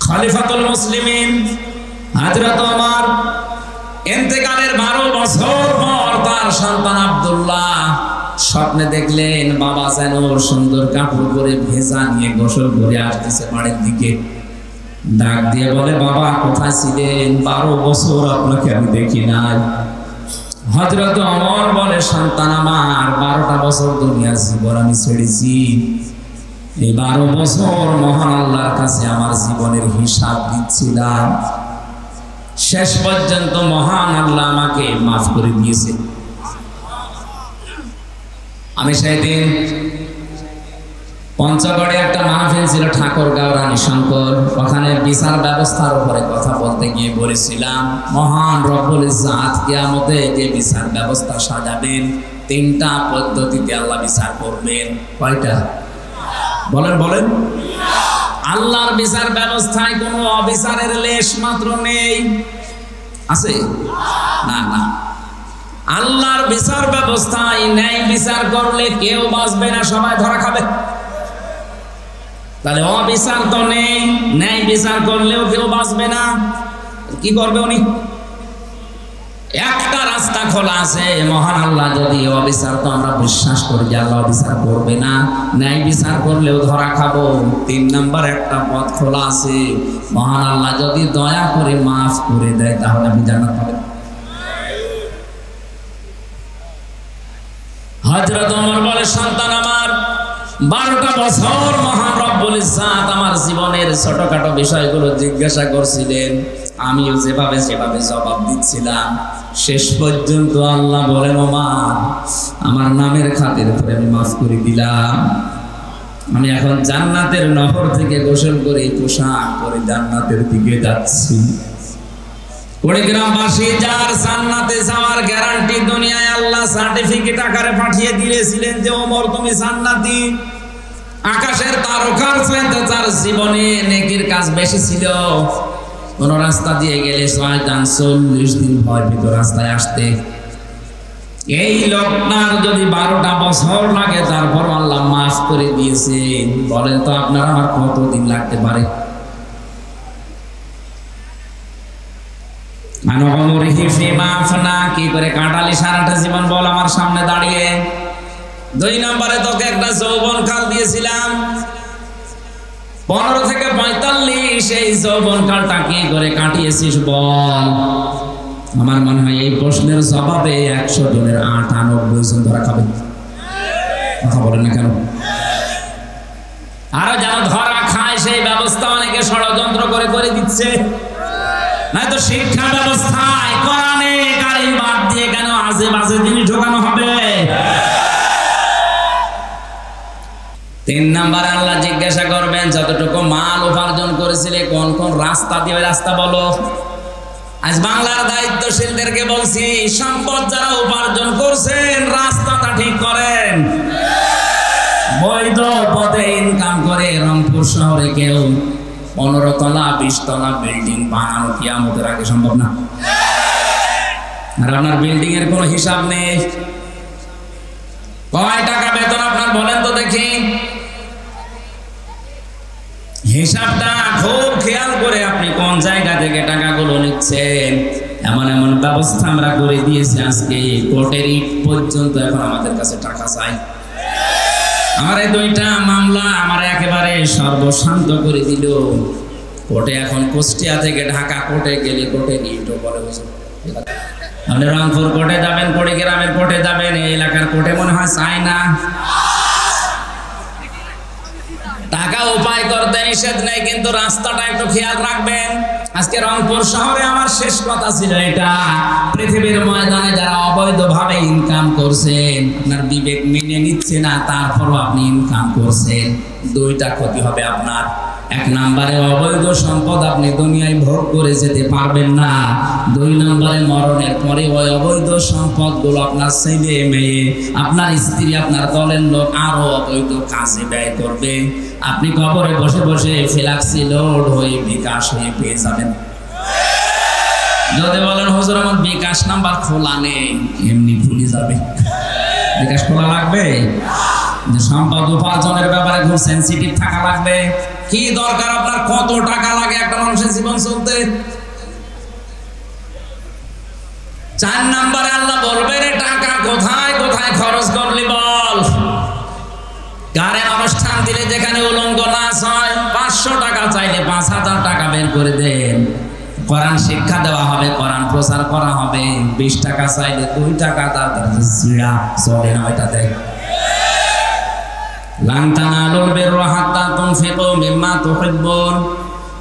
খলিফাতুল মুসলিমিন হযরত ওমর ইন্তেকালের 12 বছর পর তার সন্তান আব্দুল্লাহ স্বপ্নে দেখলেন বাবা যেন সুন্দর কাপড় পরে ভেজা নিয়ে গোসল করে আসতেছে বাড়ির দিকে। ডাক দিয়ে বলে, বাবা কোথায় ছিলেন? 12 বছর আপনাকে আমি দেখি নাই। হযরত ওমর বলে, সন্তান আমার, 12টা বছর দুনিয়ার জীবন আমি ছেড়েছি। এই 12 বছর মহান আল্লাহর কাছে আমার জীবনের হিসাব দিচ্ছিলাম। শেষ পর্যন্ত মহান আল্লাহ আমাকে মাফ করে দিয়েছে। আমি সেদিন পঞ্চগড়ে একটা মাহফিল ছিল ঠাকুরগাঁও রানী শঙ্কর, ওখানে বিচার ব্যবস্থার উপরে কথা বলতে গিয়ে বলেছিলাম, মহান রব্বুল ইজ্জত কিয়ামতে যে বিচার ব্যবস্থা সাজাবেন 3টা পদ্ধতিতে আল্লাহ বিচার করবেন। কয়টা? বলেন বলেন। আল্লাহর বিচার ব্যবস্থায় কোনো অবিচারের লেশ মাত্র নেই, আছে? না না, আল্লাহর বিচার ব্যবস্থায় ন্যায় বিচার করলে কেউ বাঁচবে না, সবাই ধরা খাবে। তাহলে অবিচার তো নেই, ন্যায় বিচার করলেও কেউ বাঁচবে না। কি করবে উনি? একটা রাস্তা খোলা আছে, মহান আল্লাহ যদি অবিচার, তো আমরা বিশ্বাস করি যে আল্লাহ অবিচার করবে না, ন্যায় বিচার করলেও ধরা খাবো। 3 নাম্বার একটা পথ খোলা আছে, মহান আল্লাহ যদি দয়া করে মাফ করে দেয় তাহলে আপনি জান্নাত পাবেন। হযরত ওমর বলে, সন্তান আমার, 12টা বছর মহান রব্বুল ইজ্জত আমার জীবনের ছোটখাটো বিষয়গুলো জিজ্ঞাসা করছিলেন, আমিও যেভাবে সেভাবে জবাব দিচ্ছিলাম। শেষ পর্যন্ত আল্লাহ বলেন, ওমর, আমার নামের খাতির করে আমি মাফ করে দিলাম। আমি এখন জান্নাতের নহর থেকে গোসল করে পোশাক পরে জান্নাতের দিকে যাচ্ছি। কুড়িগ্রামবাসী যার জান্নাতে যাওয়ার গ্যারান্টি দুনিয়ায় আল্লাহ সার্টিফিকেট আকারে পাঠিয়ে দিয়েছিলেন যে ওমর তুমি জান্নাতি। আকাশের তারকার চাইতে তার জীবনে নেকির কাজ বেশি ছিল। কোন রাস্তা দিয়ে গেলে 40 দিন ভয় পেত রাস্তায় আসতে। এই লোকটার যদি 12টা বছর লাগে তারপর আল্লাহ মাফ করে দিয়েছে। বলেন তো আপনার আমার কতদিন লাগতে পারে? কি করে কাটালি সারাটা জীবন বল আমার সামনে দাঁড়িয়ে। 2 নম্বরে তোকে একটা যৌবন কাল দিয়েছিলাম 15 থেকে 45, এই যৌবন কালটা কি করে কাটিয়েছিস বল। আমার মনে হয় এই প্রশ্নের জবাবে 100 জনের 98 জন ধরা খাবে। কথা বলেন না কেন? আরো যারা ধরা খায় সেই ব্যবস্থা অনেকে ষড়যন্ত্র করে করে দিচ্ছে। নয়তো শিক্ষা ব্যবস্থায় কোরআনে কারিম বাদ দিয়ে কেন আজে বাজে জিনিস ঢোকানো হবে? 3 নাম্বার আল্লাহ জিজ্ঞাসা করবেন, যতটুকু মাল উপার্জন করেছিলে কোন কোন রাস্তা দিয়ে, রাস্তা বলো। আজ বাংলার দায়িত্বশীলদেরকে বলছি, সম্পদ যারা উপার্জন করছেন রাস্তাটা ঠিক করেন। বৈধ পথে ইনকাম করে রংপুর শহরে কেউ 15 তলা 20 তলা বিল্ডিং বানানো কিয়ামতের আগে সম্ভব না। আর আপনার বিল্ডিং এর কোনো হিসাব নেই। কয় টাকা বেতন আপনার বলেন তো দেখি? হিসাবটা খুব খেয়াল করে আপনি কোন জায়গা থেকে টাকাগুলো নিচ্ছেন। এমন এমন ব্যবস্থা আমরা করে দিয়েছি আজকে কোর্টের ইট পর্যন্ত এখন আমাদের কাছে টাকা চাই। আমার এই 2টা মামলা আমার একেবারে সর্বশান্ত করে দিল। কোর্টে এখন কুষ্টিয়া থেকে ঢাকা কোর্টে গেলে কোর্টের ইটও বলে আপনি রংপুর কোর্টে যাবেন, কুড়িগ্রামের কোর্টে যাবেন, এই এলাকার কোর্টে মনে হয় চায় না। টাকা উপায় করতে নিষেধ নেই, কিন্তু রাস্তাটা একটু খেয়াল রাখবেন। আজকে রংপুর শহরে আমার শেষ কথা ছিল এটা, পৃথিবীর ময়দানে যারা অবৈধভাবে ইনকাম করছেন, আপনার বিবেক মেনে নিচ্ছে না, তারপরও আপনি ইনকাম করছেন, 2টা ক্ষতি হবে আপনার। 1 নম্বরে অবৈধ সম্পদ আপনি দুনিয়ায় ভোগ করে যেতে পারবেন না। 2 নম্বরে মরণের পরে ওই অবৈধ সম্পদগুলো আপনার ছেলে মেয়ে, আপনার স্ত্রী, আপনার দলের লোক আরো অবৈধ কাজে ব্যয় করবে। আপনি কবরে বসে বসে ফ্ল্যাক্সি লোড হয়ে বিকাশ হয়ে পেয়ে যাবেন। যদি বলেন হুজুর আমার বিকাশ নাম্বার খোলা নেই, এমনি ভুলে যাবে। বিকাশ খোলা লাগবে, সম্পদ উপার্জনের ব্যাপারে খুব সেন্সিটিভ থাকা লাগবে। কি দরকার আপনার, কত টাকা লাগে একটা বসে জীবন চলতে। 4 নম্বরে আল্লাহ বলবে রে টাকা কোথায় কোথায় খরচ করলি বল। গানের অনুষ্ঠান দিলে যেখানে উলঙ্গ নাচ হয় 500 টাকা চাইলে 5000 টাকা বের করে দেন। কোরআন শিক্ষা দেওয়া হবে, কোরআন প্রচার করা হবে, 20 টাকা চাইলে 2 টাকা তার জিরা চলে না ওইটা দেখ। লান তানালুল বিররা হাত্তা তুনফিকু মিম্মা তুহিব্বুন।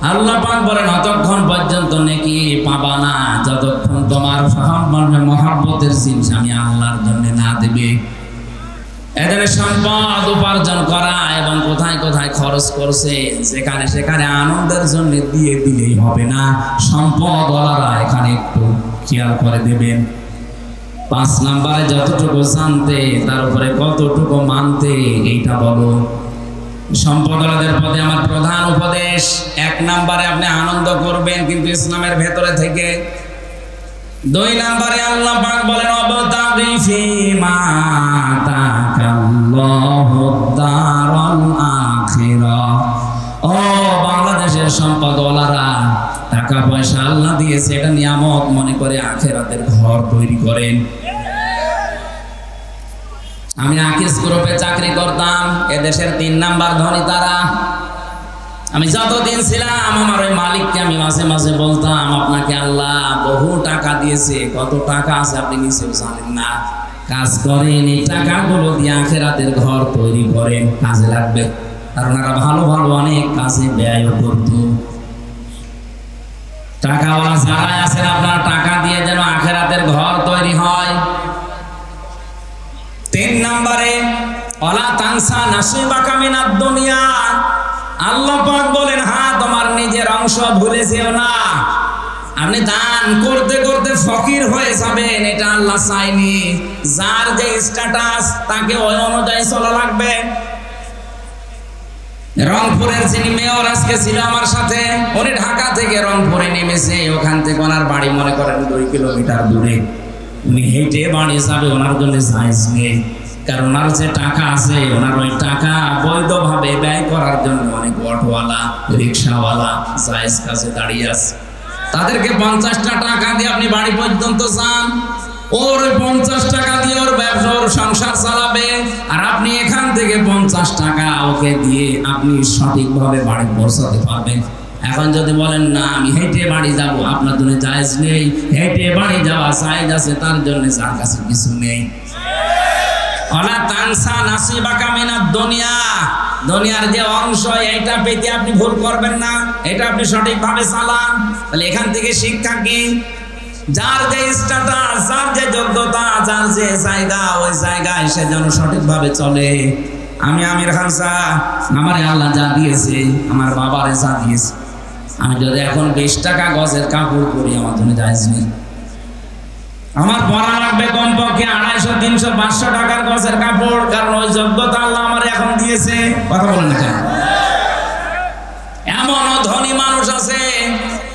আল্লাহ পাক বলেন ততক্ষণ পর্যন্ত নেকি পাবা না যতক্ষণ তোমার মহব্বতের জিনিস আমি আল্লাহর জন্য না দেবে। এদের সম্পদ উপার্জন করা এবং কোথায় কোথায় খরচ করছে সেখানে সেখানে আনন্দের জন্য দিয়ে দিলেই হবে না, সম্পদওয়ালারা এখানে একটু খেয়াল করে দেবেন। 5 নম্বরে যতটুকু জানতে তার উপরে কতটুকু মানতে এইটা বলো। সম্পদওয়ালাদের প্রতি আমার প্রধান উপদেশ, 1 নম্বরে আপনি আনন্দ করবেন কিন্তু ইসলামের ভেতরে থেকে। 2 নম্বরে আল্লাহ পাক বলেন অবতাগি ফিমা আতাকাল্লাহু দারাল আখিরাহ। ও বাংলাদেশের সম্পদওয়ালারা, টাকা পয়সা আল্লাহ দিয়েছে এটা নিয়ামত মনে করে আখিরাতের ঘর তৈরি করেন। আমি আকিস গ্রুপে চাকরি করতাম, এদেশের 3 নাম্বার ধনী তারা। আমি যতদিন ছিলাম আমার ওই মালিককে আমি মাঝে মাঝে বলতাম আপনাকে আল্লাহ বহু টাকা দিয়েছে, কত টাকা আছে আপনি নিচেও জানেন না, কাজ করেন এই টাকাগুলো দিয়ে আখিরাতের ঘর তৈরি করেন, কাজে লাগবে। কারণ ওরা ভালো ভালো অনেক কাজে ব্যয় করত। টাকাওয়ালা যারা আছেন আপনারা টাকা দিয়ে যেন আখিরাতের ঘর তৈরি হয়। 3 নম্বরে ওয়ালা তানসা নাসিবাকা মিনাদ দুনিয়া। আল্লাহ পাক বলেন হ্যাঁ তোমার নিজের অংশ ভুলে যেও না। আপনি দান করতে করতে ফকির হয়ে যাবেন এটা আল্লাহ চায়নি। যার যে স্ট্যাটাস তাকে ওই অনুযায়ী চলা লাগবে। রংপুরের যিনি মেয়র আজকে ছিল আমার সাথে, উনি ঢাকা থেকে রংপুরে নেমেছে, ওখান থেকে ওনার বাড়ি মনে করেন 2 কিলোমিটার দূরে। উনি হেঁটে বাড়ি যাবে, ওনার জন্য জায়েজ নেই। কারণ ওনার যে টাকা আছে ওনার ওই টাকা বৈধভাবে ব্যয় করার জন্য অনেক অটোওয়ালা রিক্সাওয়ালা জায়েজ কাজে দাঁড়িয়ে আছে। তাদেরকে 50টা টাকা দিয়ে আপনি বাড়ি পর্যন্ত যান, ওর 50 টাকা দিয়ে ওর ব্যবসা ওর সংসার চালাবে, আর আপনি এখান থেকে 50 টাকা ওকে দিয়ে আপনি সঠিকভাবে বাড়ি পৌঁছাতে পারবেন। এখন যদি বলেন না আমি হেঁটে বাড়ি যাব, আপনার জন্য জায়েজ নেই। হেঁটে বাড়ি যাওয়া জায়েজ আছে, তার জন্য যার কাছে কিছু নেই। ওয়ালা তানসা নাসিবাকা মিনাদ দুনিয়া। দুনিয়ার যে অংশ এইটা পেতে আপনি ভুল করবেন না, এটা আপনি সঠিকভাবে চালান। তাহলে এখান থেকে শিক্ষা কি? যার যে স্ট্যাটাস, যার যে যোগ্যতা, যার যে জায়গা, ওই জায়গায় সে যেন সঠিকভাবে চলে। আমি আমির খান সাহ, আমার আল্লাহ যা দিয়েছে, আমার বাবারে যা দিয়েছে, আমি যদি এখন 20 টাকা গজের কাপড় পরি আমার জন্য জায়েজ নেই। আমার পরা লাগবে কমপক্ষে 250, 300, 500 টাকার গজের কাপড়, কারণ ওই যোগ্যতা আল্লাহ আমার এখন দিয়েছে। কথা বলেন না কেন? এমনও ধনী মানুষ আছে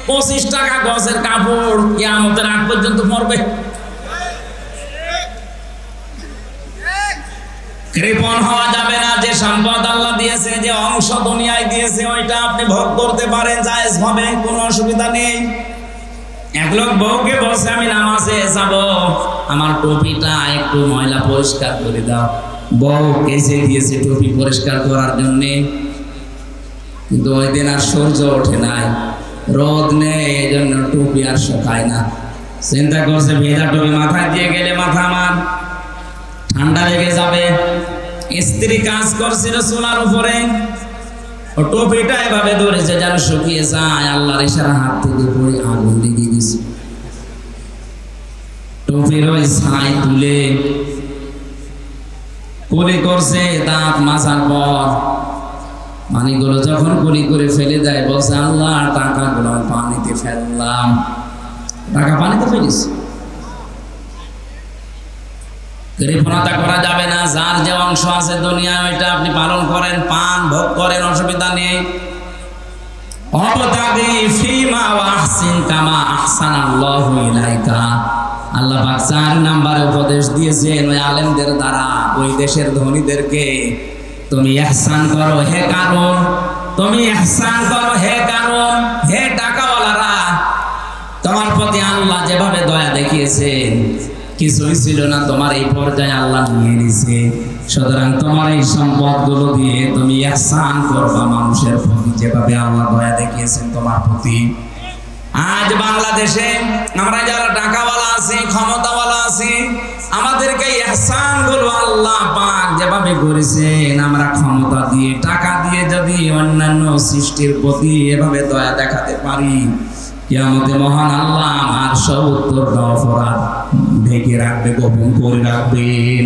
25 টাকা গজের কাপড় কিয়ামতের আগ পর্যন্ত পরবে। কৃপণ হওয়া যাবে না। যে সম্পদ আল্লাহ দিয়েছে, যে অংশ দুনিয়ায় দিয়েছে, ওইটা আপনি ভোগ করতে পারেন জায়েজ ভাবে, কোনো অসুবিধা নেই। এক লোক বউকে বলছে আমি নামাজে যাব, আমার টুপিটা একটু ময়লা পরিষ্কার করে দাও। বউ কেসে দিয়েছে টুপি পরিষ্কার করার জন্য, কিন্তু ওই দিন আর সূর্য ওঠে নাই, রোদ নেই, এই জন্য টুপি আর শুকায় না। চিন্তা করছে ভেজা টুপি মাথায় দিয়ে গেলে মাথা আমার ঠান্ডা লেগে যাবে। স্ত্রী কাজ করছিল চুলার উপরে, ও টুপিটা এভাবে ধরেছে যেন শুকিয়ে যায়, আল্লাহর ইশারা হাত থেকে পড়ে আগুন লেগে গেছে। টুপির ওই ছাই তুলে কুলি করছে, দাঁত মাজার পর পানিগুলো যখন কুলি করে ফেলে দেয়, বলছে আল্লাহ টাকাগুলো পানিতে ফেললাম। টাকা পানিতে ফেলিস। কৃপণতা করা যাবে না। যার যে অংশ আছে দুনিয়া, ওইটা আপনি পালন করেন, পান ভোগ করেন, অসুবিধা নেই। অবতাগি ফিমা ওয়াহসিন কামা আহসানাল্লাহু ইলাইকা। আল্লাহ পাক 4 নম্বরে উপদেশ দিয়েছেন ওই আলেমদের দ্বারা, ওই দেশের ধনীদেরকে, তুমি ইহসান করো হে কারণ, তুমি ইহসান করো হে কারণ, হে টাকা দিয়েছেন, কিছুই ছিল না, তোমার এই পর্যায়ে আল্লাহ নিয়ে নিছে। সুতরাং তোমার এই সম্পদগুলো দিয়ে তুমি ইহসান করবা মানুষের প্রতি, যেভাবে আল্লাহ দয়া দেখিয়েছেন তোমার প্রতি। আজ বাংলাদেশে আমরা যারা টাকাওয়ালা আছি, ক্ষমতাওয়ালা আছি, আমাদেরকে ইহসান গুলো আল্লাহ পাক যেভাবে করেছেন, আমরা ক্ষমতা দিয়ে টাকা দিয়ে যদি অন্যান্য সৃষ্টির প্রতি এভাবে দয়া দেখাতে পারি, কিয়ামতে মহান আল্লাহ আমার ৭০টা অপরাধ ঢেকে রাখবে, গোপন করে রাখবেন।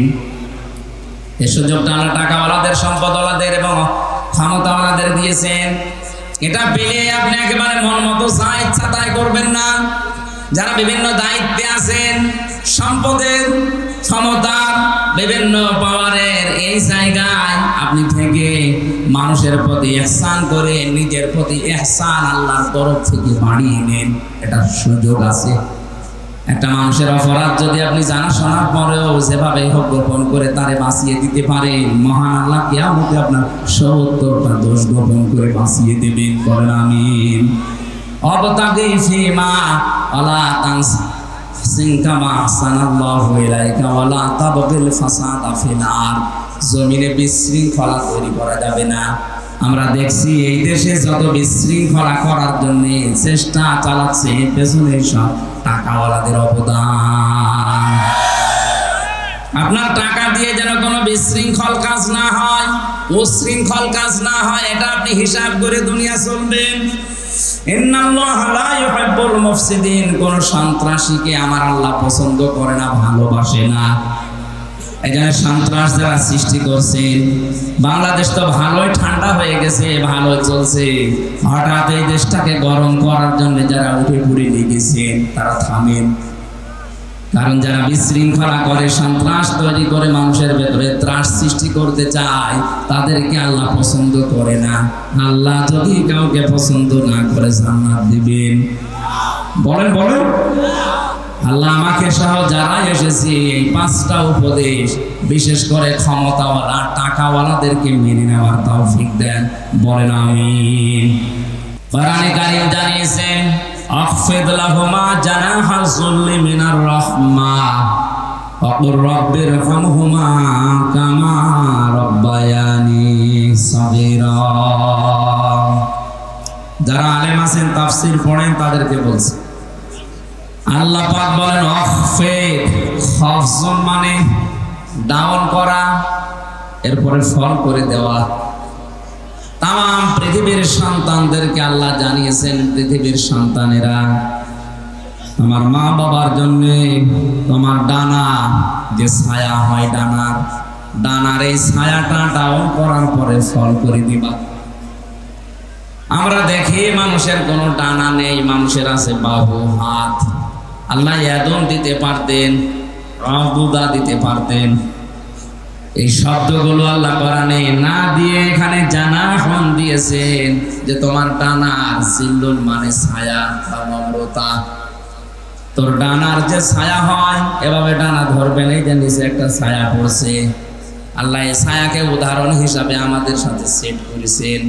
এই সুযোগটা আল্লাহ টাকাওয়ালাদের, সম্পদওয়ালাদের এবং ক্ষমতাওয়ালাদের দিয়েছেন। এটা পেলে আপনি একেবারে মন মতো যা ইচ্ছা তাই করবেন না। যারা বিভিন্ন দায়িত্বে আছেন, সম্পদের, ক্ষমতার, বিভিন্ন পাওয়ারের এই জায়গায় আপনি থেকে মানুষের প্রতি ইহসান করে নিজের প্রতি ইহসান আল্লাহর তরফ থেকে বাড়িয়ে নেন, এটা সুযোগ আছে। একটা মানুষের অপরাধ যদি আপনি জানা শোনার পরেও যেভাবে হোক গোপন করে তারে বাঁচিয়ে দিতে পারেন, মহান আল্লাহ কিয়ামতে আপনার ৭০টা দোষ গোপন করে বাঁচিয়ে দেবেন। বলেন আমিন। অবতাগি ফিমা ওয়ালা তানসিন কামা আহসানাল্লাহু ইলাইকা ওয়ালা তাবগিল ফাসাদা ফিল আরদ। জমিনে বিশৃঙ্খলা তৈরি করা যাবে না। আমরা দেখছি এই দেশে যত বিশৃঙ্খলা করার জন্য চেষ্টা চালাচ্ছে, পেছনে সব টাকাওয়ালাদের অবদান। আপনার টাকা দিয়ে যেন কোনো বিশৃঙ্খল কাজ না হয়, উশৃঙ্খল কাজ না হয়, এটা আপনি হিসাব করে দুনিয়া চলবেন। ইন্নাল্লাহা লা ইউহিব্বুল মুফসিদিন। কোন সন্ত্রাসীকে আমার আল্লাহ পছন্দ করে না, ভালোবাসে না। এখানে সন্ত্রাস যারা সৃষ্টি করছেন, বাংলাদেশ তো ভালোই ঠান্ডা হয়ে গেছে, ভালো চলছে, হঠাৎ এই দেশটাকে গরম করার জন্য যারা উঠে পড়ে লেগেছেন তারা থামেন। কারণ যারা বিশৃঙ্খলা করে, সন্ত্রাস তৈরি করে, মানুষের ভেতরে ত্রাস সৃষ্টি করতে চায়, তাদেরকে আল্লাহ পছন্দ করে না। আল্লাহ যদি কাউকে পছন্দ না করে জান্নাত দিবেন? বলেন বলেন। আল্লাহ আমাকে সহ যারা এসেছি এই 5টা উপদেশ, বিশেষ করে ক্ষমতাওয়ালা, টাকাওয়ালাদেরকে মেনে নেওয়ার তৌফিক দেন। বলেন আমিন। কোরআনে কারীম জানিয়েছেন, আখফিদ লাহুমা জানাহা যুল্লি মিনার রাহমা ওয়া কুর রাব্বিরহামহুমা কামা রাব্বায়ানি সাগীরা। যারা আলেম আছেন, তাফসীর পড়েন, তাদেরকে বলছি, আল্লাহ পাক বলেন আখফিদ, খাফজন মানে ডাউন করা, এরপরে ফল করে দেওয়া। তাম পৃথিবীর সন্তানদেরকে আল্লাহ জানিয়েছেন, পৃথিবীর সন্তানেরা আমার মা বাবার জন্য তোমার ডানা যে ছায়া হয়, ডানার এই ছায়াটা ডাউন করার পরে ফল করে দিবা। আমরা দেখি মানুষের কোনো ডানা নেই, মানুষের আছে বাহু, হাত। আল্লাহ ইয়াদুন দিতে পারতেন, রাবুদা দিতে পারতেন। এই শব্দগুলো আল্লাহ কোরআনে না দিয়ে এখানে জানাহন দিয়েছেন যে তোমার ডানার জিল্লুল মানে ছায়া বা নম্রতা। তোর ডানার যে ছায়া হয়, এভাবে ডানা ধরবেন, এই যে নিচে একটা ছায়া পড়ছে, আল্লাহ এই ছায়াকে উদাহরণ হিসাবে আমাদের সাথে সেট করেছেন।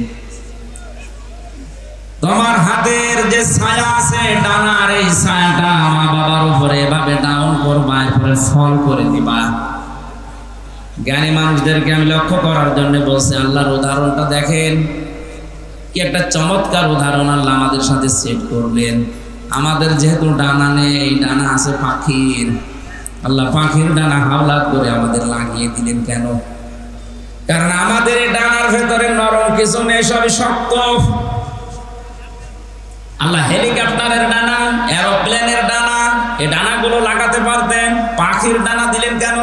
তোমার হাতের যে ছায়া আছে, ডানার এই ছায়াটা মা বাবার উপরে এভাবে ডাউন করবা, এরপরে ফল করে দিবা। জ্ঞানী মানুষদেরকে আমি লক্ষ্য করার জন্য বলছি, আল্লাহর উদাহরণটা দেখেন, কি একটা চমৎকার উদাহরণ আল্লাহ আমাদের সাথে সেট করলেন। আমাদের যেহেতু ডানা নেই, ডানা আছে পাখির, আল্লাহ পাখির ডানা হাওলাত করে আমাদের লাগিয়ে দিলেন। কেন? কারণ আমাদের এই ডানার ভেতরে নরম কিছু নেই, সবই শক্ত। আল্লাহ হেলিকপ্টারের ডানা, এরোপ্লেনের ডানা, এই ডানাগুলো লাগাতে পারতেন, পাখির ডানা দিলেন কেন?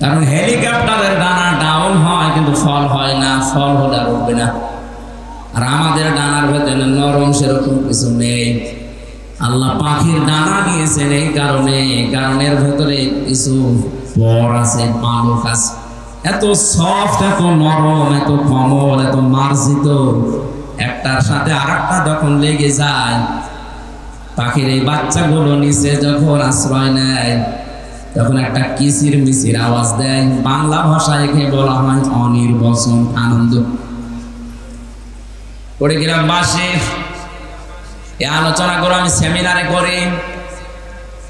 কারণ হেলিকপ্টারের ডানা ডাউন হয় কিন্তু ফল হয় না, ফল হলে আর উঠবে না। আর আমাদের ডানার ভেতরে নরম সেরকম কিছু নেই। আল্লাহ পাখির ডানা দিয়েছেন এই কারণে, কারণের ভেতরে কিছু পর আছে, পালক আছে, এত সফট, এত নরম, এত কোমল, এত মার্জিত, একটার সাথে আরেকটা যখন লেগে যায়, পাখির এই বাচ্চাগুলো নিচে যখন আশ্রয় নেয়, তখন একটা কিচির মিচির আওয়াজ দেয়। বাংলা ভাষায় একে বলা হয় অনির্বচন আনন্দ। কুড়িগ্রামবাসী এই আলোচনা করে আমি সেমিনারে করি,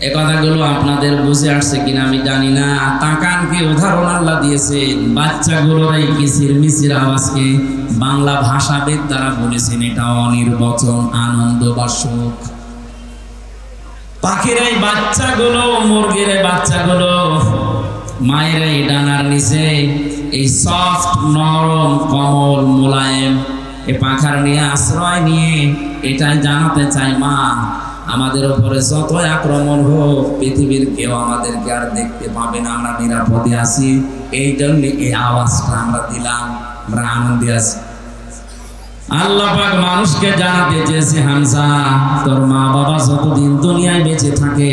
এ কথাগুলো আপনাদের বুঝে আসছে কিনা আমি জানি না। তাকান কি উদাহরণ আল্লাহ দিয়েছেন। বাচ্চাগুলোর এই কিচির মিচির আওয়াজকে বাংলা ভাষাবিদ দ্বারা বলেছেন এটা অনির্বচন আনন্দ বা সুখ। পাখির এই বাচ্চাগুলো, মুরগির এই বাচ্চাগুলো মায়ের এই ডানার নিচে এই সফট নরম কমল মোলায়েম এই পাখার নিয়ে আশ্রয় নিয়ে এটাই জানাতে চাই, মা আমাদের উপরে যত আক্রমণ হোক পৃথিবীর কেউ আমাদেরকে আর দেখতে পাবে না, আমরা নিরাপদে আছি। এই জন্য এই আওয়াজটা আমরা দিলাম, আমরা আনন্দে আছি। আল্লাহ পাক মানুষকে জানাতে চেয়েছে, হামজা তোর মা বাবা যতদিন দুনিয়ায় বেঁচে থাকে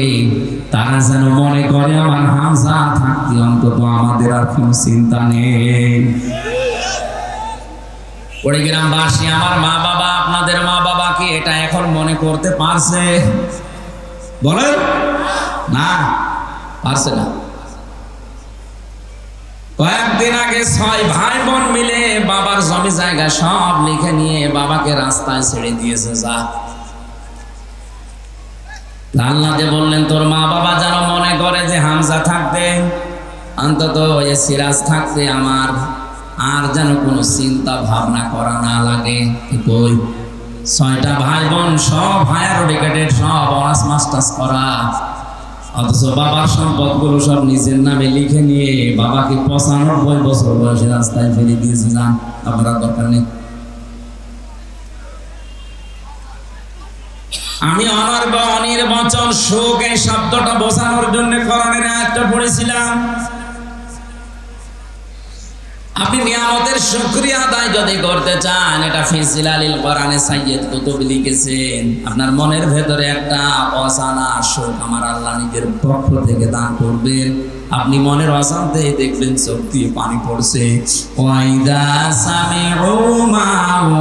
তারা যেন মনে করে আমার হামজা থাকতে অন্তত আমাদের আর কোনো চিন্তা নেই। গ্রামবাসী, আমার মা বাবা আপনাদের মা বাবা কি এটা এখন মনে করতে পারছে? বলেন না, পারছে না। কয়েকদিন আগে 6 ভাই বোন মিলে বাবার জমি জায়গা সব লিখে নিয়ে বাবাকে রাস্তায় ছেড়ে দিয়েছে। যা আল্লাহ যে বললেন তোর মা বাবা যেন মনে করে যে হামজা থাকতে অন্তত এ সিরাজ থাকতে আমার আর যেন কোনো চিন্তা ভাবনা করা না লাগে। কই 6টা ভাই বোন সব হায়ার এডুকেটেড, সব অনার্স মাস্টার্স করা, অথচ বাবার সম্পদগুলো সব নিজের নামে লিখে নিয়ে বাবাকে 95 বছর বয়সে রাস্তায় ফেলে দিয়েছে। যান, আপনারা দরকার নেই। আমি অনির্বচন সুখ এই শব্দটা বোঝানোর জন্য কোরআনের আয়াতটা পড়েছিলাম। আপনি নিয়ামতের শুকরিয়া আদায় যদি করতে চান, এটা ফিজিলালিল কোরআনে সাইয়্যিদ কুতুব লিখেছেন, আপনার মনের ভেতরে একটা অজানা সুখ আমার আল্লাহ নিজের পক্ষ থেকে দান করবেন। আপনি মনের অজান্তে দেখবেন চোখ দিয়ে পানি পড়ছে। ওয়াইদা সামিউ মা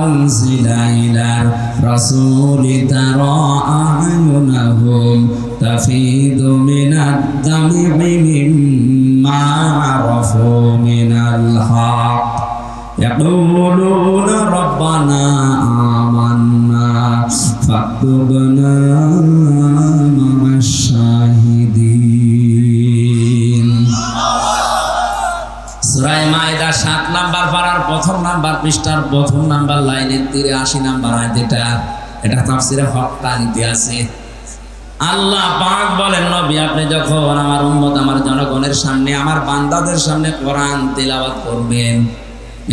উনজিলা ইলার রাসূলি তারা আয়ুনাহুম তাফিদু মিনাদ দামি মিম্মা আরাফু মিনাল হক ইয়াকুলুনা রাব্বানা আমান্না ফাকতুবনা মা'আশ শাহিদিন। সূরা মাইদা 7 নাম্বার পারার 1 নাম্বার পৃষ্ঠার 1 নাম্বার লাইনের 83 নাম্বার আয়াত। এটা তাফসীরে হক্কানিতে আছে। আল্লাহ পাক বলেন, নবী আপনি যখন আমার উম্মত আমার জনগণের সামনে আমার বান্দাদের সামনে কোরআন তেলাওয়াত করবেন,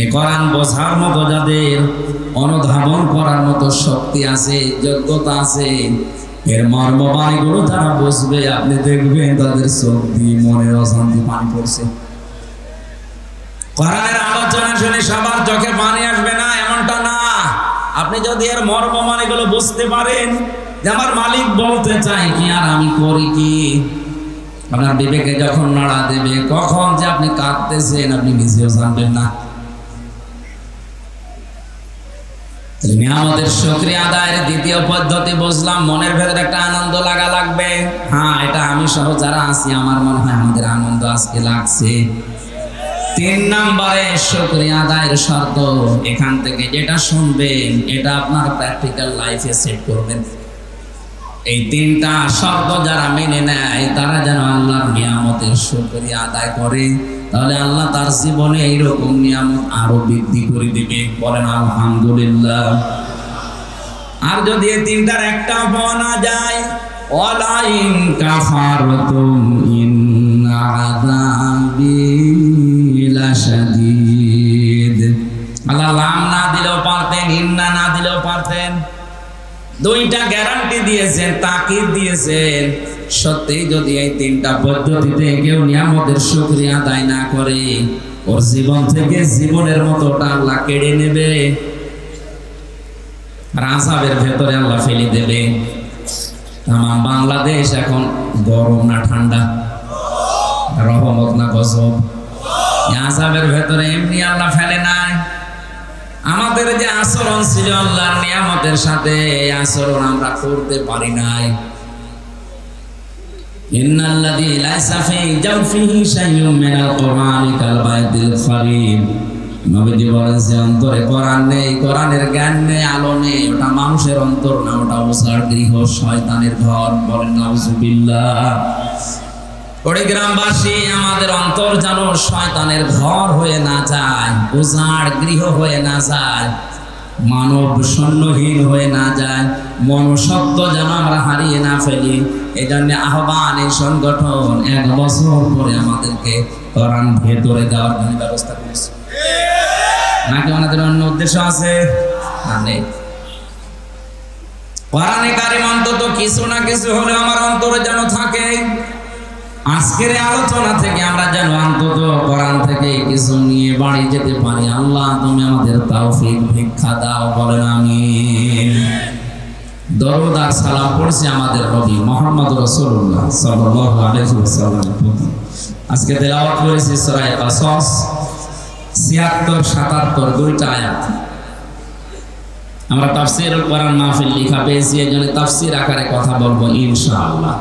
এই কোরআন বোঝার মতো যাদের অনুধাবন করার মতো শক্তি আছে, যোগ্যতা আছে, এর মর্মবাণীগুলো তারা বুঝবে, আপনি দেখবেন তাদের চোখ দিয়ে মনের অশান্তি পানি পড়ছে। কোরআনের আলোচনা শুনে সবার চোখে পানি আসবে না এমনটা না। আপনি যদি এর মর্মবাণীগুলো বুঝতে পারেন যে আমার মালিক বলতে চাই কি আর আমি করি কি, আপনার বিবেকে যখন নাড়া দেবে কখন যে আপনি কাঁদতেছেন আপনি নিজেও জানবেন না। নিয়ামতের শুকরিয়া আদায়ের দ্বিতীয় পদ্ধতি বুঝলাম, মনের ভেতরে একটা আনন্দ লাগা লাগবে। হ্যাঁ, এটা আমি সহ যারা আছি আমার মনে হয় আমাদের আনন্দ আজকে লাগছে। 3 নম্বরে শুকরিয়া আদায়ের শর্ত, এখান থেকে যেটা শুনবেন এটা আপনার প্র্যাকটিক্যাল লাইফে সেট করবেন। এই 3টা শর্ত যারা মেনে নেয় তারা যেন আল্লাহর নিয়ামতের শুকরিয়া আদায় করে, তাহলে আল্লাহ তার জীবনে এইরকম নিয়ামত আরো বৃদ্ধি করে দিবে। বলেন আলহামদুলিল্লাহ। আর যদি এই 3টার একটা পাওয়া না যায়, ওয়ালা ইন কাফারতুম ইন্না আযাবি লাশাদীদ। আল্লাহ লাম না দিলেও পারতেন, ইন্না না দিলেও পারতেন, 2টা গ্যারান্টি দিয়েছেন, তাকিদ দিয়েছেন। সত্যি যদি এই 3টা পদ্ধতিতে কেউ নিয়ামতের শুকরিয়া আদায় না করে, ওর জীবন থেকে জীবনের মতোটা আল্লাহ কেড়ে নেবে, আর আযাবের ভেতরে আল্লাহ ফেলে দেবে। তামাম বাংলাদেশ এখন গরম না ঠান্ডা, রহমত না গজব? আযাবের ভেতরে এমনি আল্লাহ ফেলে নাই। আমাদের যে আচরণ ছিল আল্লাহর নিয়ামতের সাথে, এই আচরণ আমরা করতে পারি নাই। ইন্নাল্লাযী লাইসা ফী জাওফিহি শাইউম মিনাল কুরআনি কাল বাইতিল খারীব নবীজি বলেন যে অন্তরে কোরআন নেই, কোরআনের জ্ঞান নেই, আলো নেই, ওটা মানুষের অন্তর না, ওটা ওসার গৃহ, শয়তানের ঘর। বলেন নাউজুবিল্লাহ। ওই গ্রামবাসী, আমাদের অন্তর যেন শয়তানের ঘর হয়ে না যায়, ওসার গৃহ হয়ে না যায়, মানব শূন্যহীন হয়ে না যায়, মনুষ্যত্ব যেন আমরা হারিয়ে না ফেলি। এই জন্য আহ্বান, এই সংগঠন 1 বছর পরে আমাদেরকে কোরআন ভেতরে দেওয়ার জন্য ব্যবস্থা করেছে। নাকি আমাদের অন্য উদ্দেশ্য আছে? নেই। কোরআনে কারিম অন্তত কিছু না কিছু হলে আমার অন্তরে যেন থাকে। আজকের আলোচনা থেকে আমরা যেন অন্তত কোরআন থেকে কিছু নিয়ে বাড়ি যেতে পারি। আল্লাহ তুমি আমাদের তৌফিক ভিক্ষা দাও। বলেন আমিন। দরুদ আর সালাম পড়ছি আমাদের নবী মুহাম্মদ রাসূলুল্লাহ সাল্লাল্লাহু আলাইহি ওয়াসাল্লাম। আজকে তেলাওয়াত করেছি সূরা কাসাস ৭৬, ৭৭ দুইটা আয়াত। আমরা তাফসীরুল কোরআন মাহফিল লেখা পেয়েছি, এজন্য তাফসীর আকারে কথা বলবো ইনশাআল্লাহ।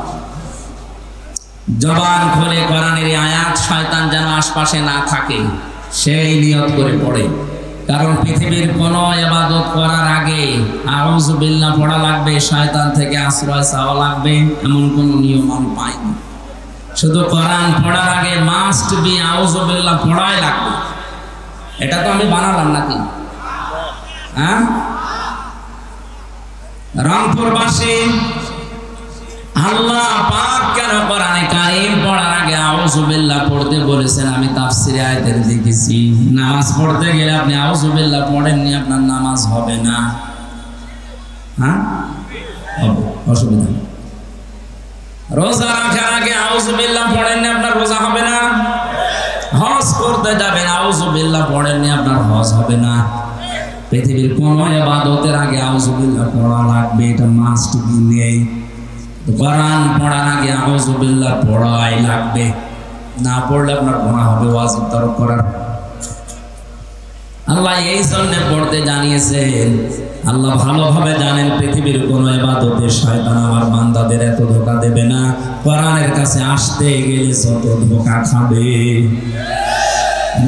জবান খুলে কোরআনের আয়াত শয়তান যেন আশপাশে না থাকে সেই নিয়ত করে পড়ে। কারণ পৃথিবীর কোন ইবাদত করার আগে আউযু বিল্লাহ পড়া লাগবে, শয়তান থেকে আশ্রয় চাওয়া লাগবে, এমন কোন নিয়ম আমি পাইনি। শুধু কোরআন পড়ার আগে মাস্ট বি আউযু বিল্লাহ পড়াই লাগবে। এটা তো আমি বানালাম নাকি? হ্যাঁ, রংপুরবাসী আল্লাহ পাক কেন কোরআনে কারীম পড়ার আগে আউযু বিল্লাহ পড়তে বলেছেন? আমি তাফসীরে আয়াতের দেখেছি। নামাজ পড়তে গেলে আপনি আউযু বিল্লাহ পড়েননি, আপনার নামাজ হবে না। হ্যাঁ, হবে, অসুবিধা নেই। রোজা রাখার আগে আউযু বিল্লাহ পড়েননি, আপনার রোজা হবে না। হজ করতে যাবেন, আউযু বিল্লাহ পড়েননি, আপনার হজ হবে না। পৃথিবীর কোন ইবাদতের আগে আউযু বিল্লাহ পড়া লাগবে, এটা মাস্ট বি। নেই। কোরআন পড়ার আগে আউযু বিল্লাহ পড়াই লাগবে, না পড়লে আপনার গুনাহ হবে, ওয়াজিব তরক করার। আল্লাহ এই জন্য পড়তে জানিয়েছেন। আল্লাহ ভালোভাবে জানেন পৃথিবীর কোন ইবাদতে শয়তান আমার বান্দাদের এত ধোঁকা দেবে না, কোরআনের কাছে আসতে গেলে যত ধোঁকা খাবে।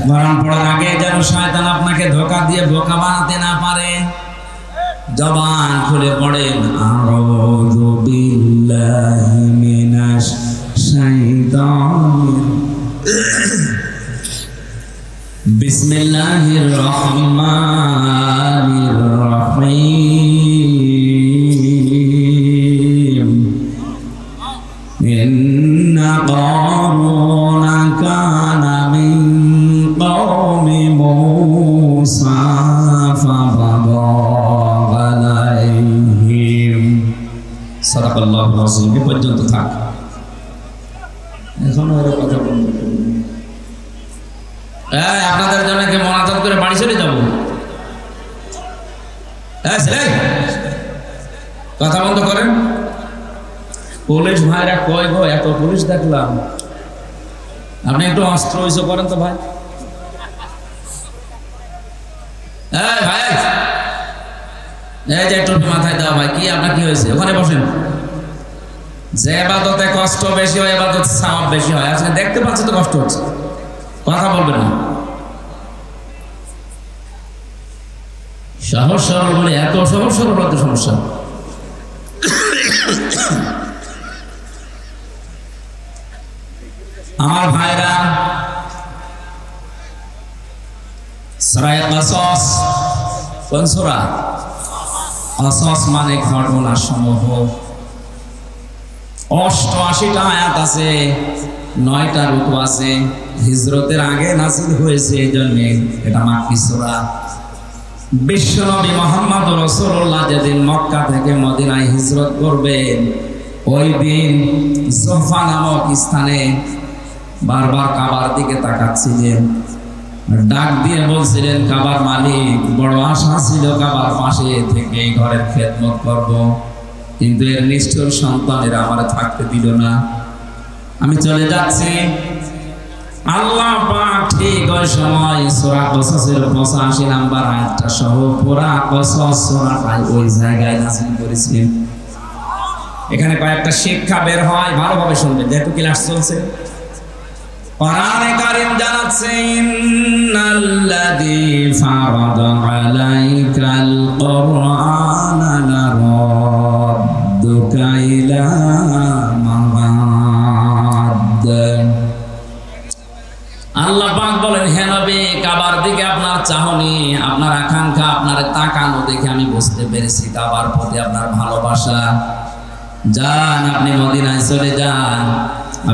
কোরআন পড়ার আগে যেন শয়তান আপনাকে ধোঁকা দিয়ে বোকা বানাতে না পারে। জবান খুলে পড়েন আউযু বিল্লাহি মিনাশ শাইতানির বিসমিল্লাহির রহমানির রহিম। ইন্না কারুনা কানা মিন কওমি মূসা ফাবাগা আলাইহিম। সাদাকাল্লাহু আযীম। এই পর্যন্ত থাক। এখন ওর কথা বলবো। আপনাদের জন্য কি মোনাজাত করে বাড়ি চলে যাব? কথা বন্ধ করেন। পুলিশ ভাইরা কয় গো, এত পুলিশ দেখলাম, আপনি একটু অস্ত্র ইস্যু করেন তো ভাই। ভাই এই যে টুপি মাথায় দাও ভাই, কি আপনার কি হয়েছে? ওখানে বসেন। যে ইবাদতে কষ্ট বেশি হয়, ইবাদতে সওয়াব বেশি হয়। আজকে দেখতে পাচ্ছি তো কষ্ট হচ্ছে, কথা বলবেন না। সহজ সরল বলে এত সহজ সরল এত সমস্যা। আমার ভাইরা, সূরা কাসাস কোন সূরা? কাসাস মানে ঘটনা সমূহ। 88টা আয়াত আছে, 9টা রুকু আছে। হিজরতের আগে নাযিল হয়েছে, এইজন্য এটা মাক্কি সূরা। বিশ্বনবী মুহাম্মদ রাসূলুল্লাহ যেদিন মক্কা থেকে মদিনায় হিজরত করবেন, ওই দিন জোফা নামক স্থানে বারবার কাবার দিকে তাকাচ্ছিলেন, ডাক দিয়ে বলছিলেন, কাবার মালিক, বড় আশা ছিল কাবার পাশে থেকে ঘরের খেদমত করব, কিন্তু এর নিষ্ঠুর সন্তানেরা আমার থাকতে দিল না, আমি চলে যাচ্ছি। আল্লাহ পাক ঠিক ওই সময় সূরা কাসাসের 85 নাম্বার আয়াতটা সহ পুরা কাসাস সূরাটাই ওই জায়গায় নাযিল করেছিলেন। এখানে কয়েকটা শিক্ষা বের হয়, ভালোভাবে শুনবেন যেহেতু ক্লাস চলছে। কোরআনে কারীম জানাচ্ছে ইন্নাল্লাযী ফারাদা আলাইকাল কুরআনা লারাদ্দুকা ইলা মাআদ। আল্লাহ পাক বলেন, হে নবী, কাবার দিকে আপনার চাহনি, আপনার আকাঙ্ক্ষা, আপনার তাকানো দেখে আমি বুঝতে পেরেছি কাবার প্রতি আপনার ভালোবাসা। যান, আপনি মদিনায় চলে যান,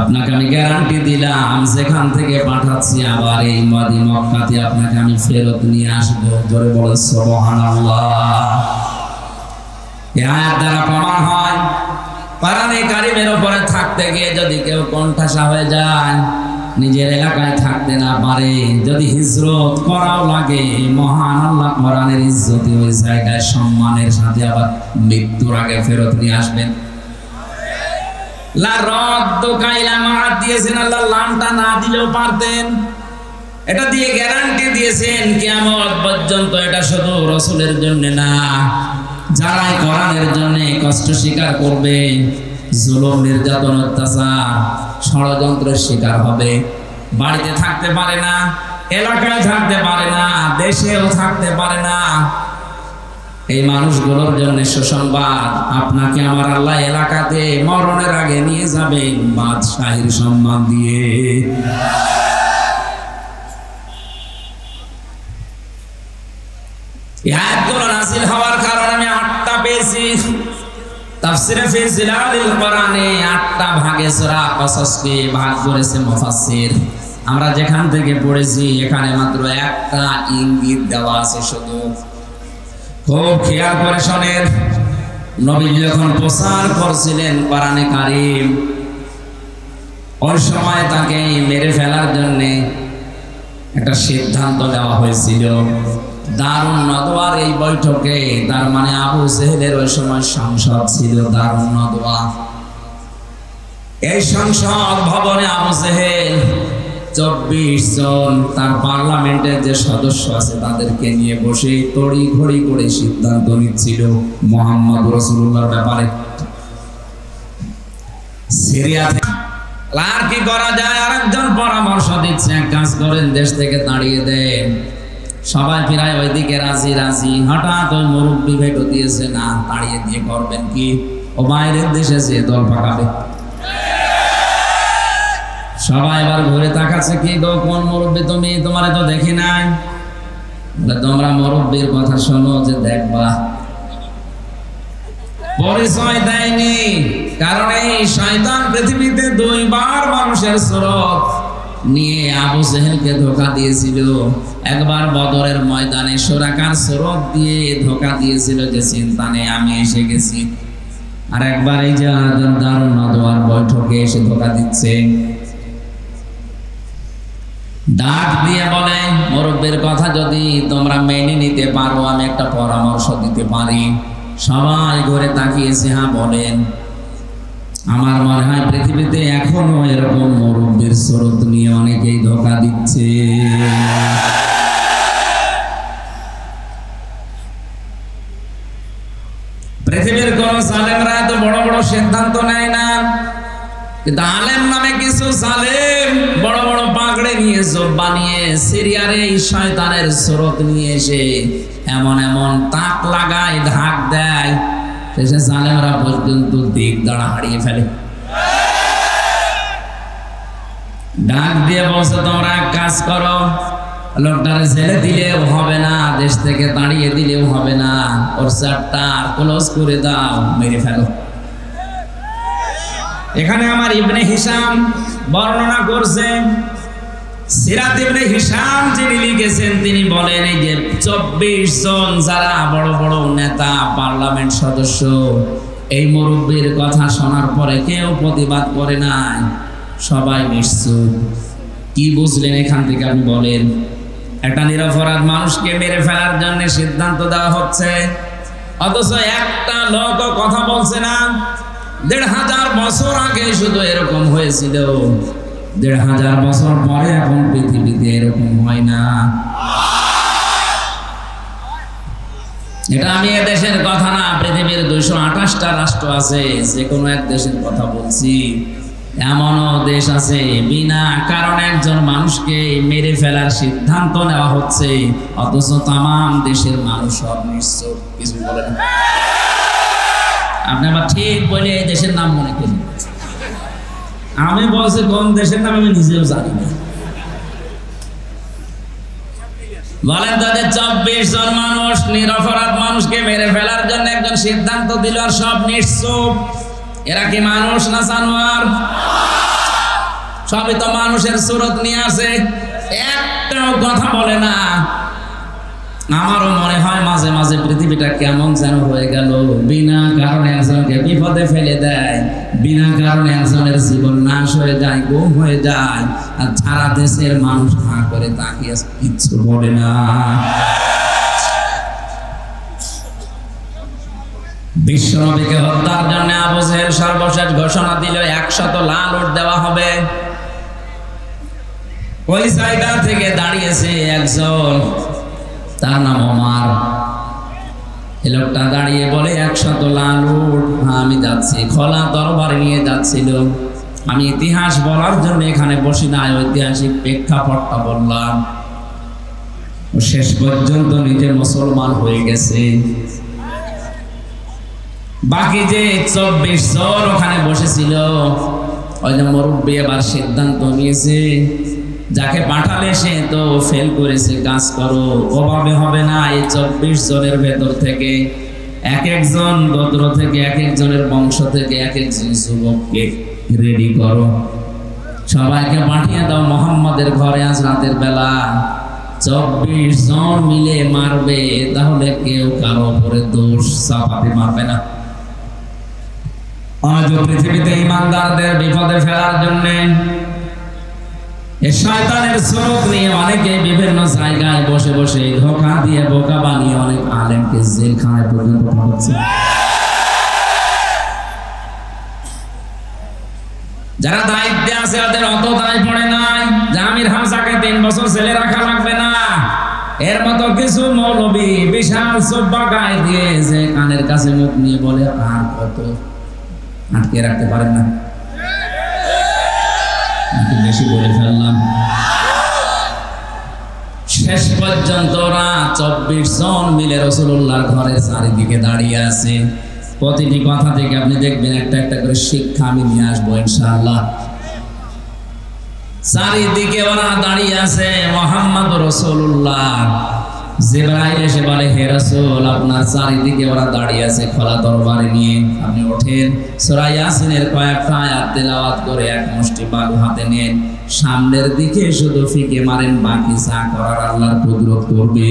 আপনাকে আমি গ্যারান্টি দিলাম যেখান থেকে পাঠাচ্ছি আবার এই মক্কাতে আপনাকে আমি ফেরত নিয়ে আসবো। জোরে বলে সুবহানাল্লাহ। এই আয়াত দ্বারা প্রমাণ হয় কোরআনে কারীমের উপরে থাকতে গিয়ে যদি কেউ কোণঠাসা হয়ে যায়, নিজের এলাকায় থাকতে না পারে, যদি হিজরত করাও লাগে, মহান আল্লাহ কোরআনের ইজ্জতি ওই জায়গায় সম্মানের সাথে আবার মৃত্যুর আগে ফেরত নিয়ে আসবেন। লারাদ্দুকা ইলা মাআদ দিয়েছেন আল্লাহ, লামটা না দিলেও পারতেন। এটা দিয়ে গ্যারান্টি দিয়েছেন কিয়ামত পর্যন্ত। এটা শুধু রাসূলের জন্য না, যারা কোরআনের জন্য কষ্ট স্বীকার করবে, জুলুম, নির্যাতন, অত্যাচার, ষড়যন্ত্রের শিকার হবে, বাড়িতে থাকতে পারে না, এলাকায় থাকতে পারে না, দেশেও থাকতে পারে না, এই মানুষগুলোর জন্য সুসংবাদ, আপনাকে আমার আল্লাহ এলাকাতে মরণের আগে নিয়ে যাবেন বাদশাহীর সম্মান দিয়ে। এই আয়াতগুলো নাযিল হওয়ার কারণে আমি 8টা পেয়েছি। তাফসীরে ফি জিলালিল কোরআনে 8টা ভাগে সূরা কসসকে ভাগ করেছে মুফাসসির। আমরা যেখান থেকে পড়েছি এখানে মাত্র একটা ইঙ্গিত দেওয়া আছে শুধু। খুব খেয়াল করে শোনেন, নবী যখন প্রচার করছিলেন কোরআনে কারীম, ওই সময় তাকে মেরে ফেলার জন্য একটা সিদ্ধান্ত নেওয়া হয়েছিল। দারুন নদওয়ার এই বৈঠকে, তার মানে আবু জেহেলের ওই সময় সংসদ ছিল দারুন নদওয়া। এই সংসদ ভবনে আবু জেহেল 24 জন তার পার্লামেন্টের যে সদস্য আছে তাদেরকে নিয়ে বসে তড়ি ঘড়ি করে সিদ্ধান্ত নিচ্ছিল মুহাম্মদ রাসূলুল্লাহর ব্যাপারে। সিরিয়াতে আর কি করা যায়, আরেকজন পরামর্শ দিচ্ছে, এক কাজ করেন, দেশ থেকে তাড়িয়ে দেন। সবাই প্রায় ওইদিকে রাজি রাজি। হঠাৎ ওই মুরব্বী ভেটো দিয়েছে, না, তাড়িয়ে দিয়ে করবেন কি, ও বাইরের দেশে যে দল পাকাবে। সবাই এবার ঘুরে তাকাচ্ছে, কি গো, কোন মুরব্বী তুমি, তোমারে তো দেখি নাই। বলে, তোমরা মুরব্বীর কথা শোনো যে দেখবা। পরিচয় দেয়নি, কারণ এই শয়তান পৃথিবীতে 2 বার মানুষের সুরত নিয়ে আবু জেহেলকে ধোঁকা দিয়েছিল। একবার বদরের ময়দানে সুরাকার সুরত দিয়ে ধোঁকা দিয়েছিল যে চিন্তা নেই আমি এসে গেছি। আর একবার এই যে দারুন নদওয়ার বৈঠকে এসে ধোঁকা দিচ্ছে। ডাক দিয়ে বলে, মুরব্বীর কথা যদি তোমরা মেনে নিতে পারো আমি একটা পরামর্শ দিতে পারি। সবাই ঘুরে তাকিয়েছে, হ্যাঁ বলেন। আমার মনে হয় পৃথিবীতে এখনো এরকম মুরব্বীর সুরত নিয়ে অনেকেই ধোঁকা দিচ্ছে। পৃথিবীর কোন জালেমরা এত বড় বড় সিদ্ধান্ত নেয় না, কিন্তু আলেম নামে কিছু জালেম বড় বড় পাগড়ি নিয়ে জব্বা নিয়ে সিরিয়ার এই শয়তানের সুরত নিয়ে এসে এমন এমন তাক লাগায়, ঢাক দেয়, শেষে জালেমরা পর্যন্ত দিক দাঁড়া হারিয়ে ফেলে। ডাক দিয়ে বলছে, তোমরা এক কাজ করো, লোকটারে ছেড়ে দিলেও হবে না, দেশ থেকে তাড়িয়ে দিলেও হবে না, ওর চ্যাপ্টা ক্লোজ করে দাও, মেরে ফেলো। এখানে আমার ইবনে হিশাম বর্ণনা করছেন, সিরাত ইবনে হিশাম যিনি লিখেছেন তিনি বলেন, এই যে 24 জন যারা বড় বড় নেতা, পার্লামেন্ট সদস্য, এই মুরব্বীর কথা শোনার পরে কেউ প্রতিবাদ করে নাই, সবাই নিশ্চুপ। কি বুঝলেন এখান থেকে আপনি বলেন? একটা নিরপরাধ মানুষকে মেরে ফেলার জন্য সিদ্ধান্ত দেওয়া হচ্ছে, অথচ একটা লোক কথা বলছে না। 1500 বছর আগে শুধু এরকম হয়েছিল, 1500 বছর পরে এখন পৃথিবীতে এরকম হয় না। এটা আমি এদেশের কথা না, পৃথিবীর 228টা রাষ্ট্র আছে, যে কোনো এক দেশের কথা বলছি। এমনও দেশ আছে বিনা কারণে একজন মানুষকে মেরে ফেলার সিদ্ধান্ত নেওয়া হচ্ছে, অথচ তামাম দেশের মানুষ সব নিশ্চয় কিছু বলে না। আপনি আবার ঠিক বলে এই দেশের নাম মনে করেন। আমি বলছি কোন দেশের নাম আমি নিজেও জানি না। বলেন তাদের 24 জন মানুষ নিরপরাধ মানুষকে মেরে ফেলার জন্য একজন সিদ্ধান্ত দিল, আর সব নিশ্চুপ। এরা কি মানুষ না জানোয়ার? সবই তো মানুষের সুরত নিয়ে আসে, একটাও কথা বলে না। আমারও মনে হয় মাঝে মাঝে পৃথিবীটা কেমন যেন হয়ে গেল, বিনা কারণে একজনকে বিপদে ফেলে দেয়, বিনা কারণে একজনের জীবন নাশ হয়ে যায়, গুম হয়ে যায়, আর সারা দেশের মানুষ হাঁ করে তাকিয়ে কিচ্ছু বলে না। বিশ্বনবীকে হত্যার জন্য আবু জেহেল সর্বশেষ ঘোষণা দিল 100 লাল উট দেওয়া হবে। ওই জায়গা থেকে দাঁড়িয়েছে একজন, তার নাম ওমর। এই লোকটা দাঁড়িয়ে বলে 100 লাল উট, আমি যাচ্ছি। খোলা তরবারি নিয়ে যাচ্ছিল। আমি ইতিহাস বলার জন্য এখানে বসি না, ঐতিহাসিক প্রেক্ষাপটটা বললাম। শেষ পর্যন্ত নিজে মুসলমান হয়ে গেছে। বাকি যে 24 জন ওখানে বসেছিল, ওই যে মুরব্বী এবার সিদ্ধান্ত নিয়েছে, যাকে পাঠালে সে তো ফেল করেছে, কাজ করো, ওভাবে হবে না। এই 24 জনের ভেতর থেকে এক একজন গোত্র থেকে, এক একজনের বংশ থেকে এক একজন যুবককে রেডি করো, সবাইকে পাঠিয়ে দাও মোহাম্মদের ঘরে আজ রাতের বেলা। 24 জন মিলে মারবে, তাহলে কেউ কারো উপরে দোষ চাপাতে পারবে না। আজ পৃথিবীতে ইমানদারদের বিপদে ফেলার জন্য এই শয়তানের স্রোত নিয়ে অনেকে বিভিন্ন জায়গায় বসে বসে ধোঁকা দিয়ে বোকা বানিয়ে অনেক আলেমকে জেলখানায় পর্যন্ত পাঠাচ্ছে। যারা দায়িত্বে আছে ওদের অত দায় পড়ে নাই। জামির হামজাকে 3 বছর ছেলে রাখা লাগবে না। এর মতো কিছু মৌলবী বিশাল সোব্বা গায়ে দিয়ে যে কানের কাছে মুখ নিয়ে বলে আর কত, আটকে রাখতে পারেন না। বেশি বলে ফেললাম। শেষ পর্যন্ত ওরা 24 জন মিলে রাসূলুল্লাহর ঘরের চারিদিকে দাঁড়িয়ে আছে। প্রতিটি কথা থেকে আপনি দেখবেন একটা একটা করে শিক্ষা আমি নিয়ে আসবো ইনশাআল্লাহ। চারিদিকে ওরা দাঁড়িয়ে আছে, মুহাম্মদ রাসূলুল্লাহ। জিবরাইল এসে বলে, হে রাসূল, আপনার চারিদিকে ওরা দাঁড়িয়ে আছে খোলা তরবারি নিয়ে, আপনি ওঠেন, সূরা ইয়াসিনের কয়েকটা আয়াত তেলাওয়াত করে এক মুষ্টি বালু হাতে নেন, সামনের দিকে শুধু ফিকে মারেন, বাকি যা করার আল্লাহর কুদরত করবে।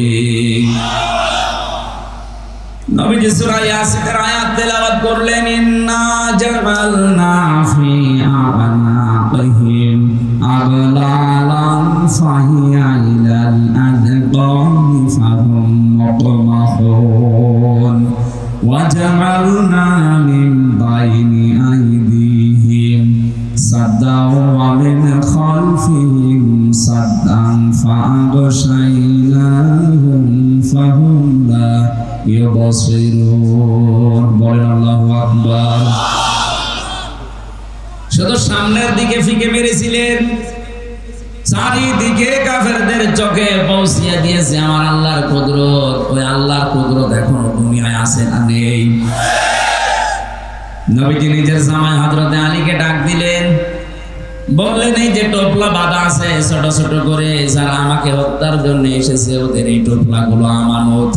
নবীজি সূরা ইয়াসিনের আয়াত তেলাওয়াত করলেন, ইন্না জামালনা ফি আ'নাকিহিম আগলালান ফাহিয়া ইলাল আযকানি ফাহুম মুকমাহুন ওয়া জামালনা মিন বাইনি আইদিহিম সাদ্দাও ওয়া মিন খালফিহিম সাদ্দান ফাআগশাইনাহুম ফাহুম লা ইউবসিরুন। বলেন আল্লাহু আকবার। শুধু সামনের দিকে ফিকে মেরেছিলেন, চারিদিকে কাফেরদের চোখে পৌঁছিয়ে দিয়েছে আমার আল্লাহর কুদরত। ওই আল্লাহর কুদরত এখনো দুনিয়ায় আছে না নেই? নবীজি নিজের জামাই হযরত আলীকে ডাক দিলেন, বললেন, এই যে টোপলা বাঁধা আছে ছোট ছোট করে, যারা আমাকে হত্যার জন্য এসেছে ওদের এই টোপলাগুলো আমানত।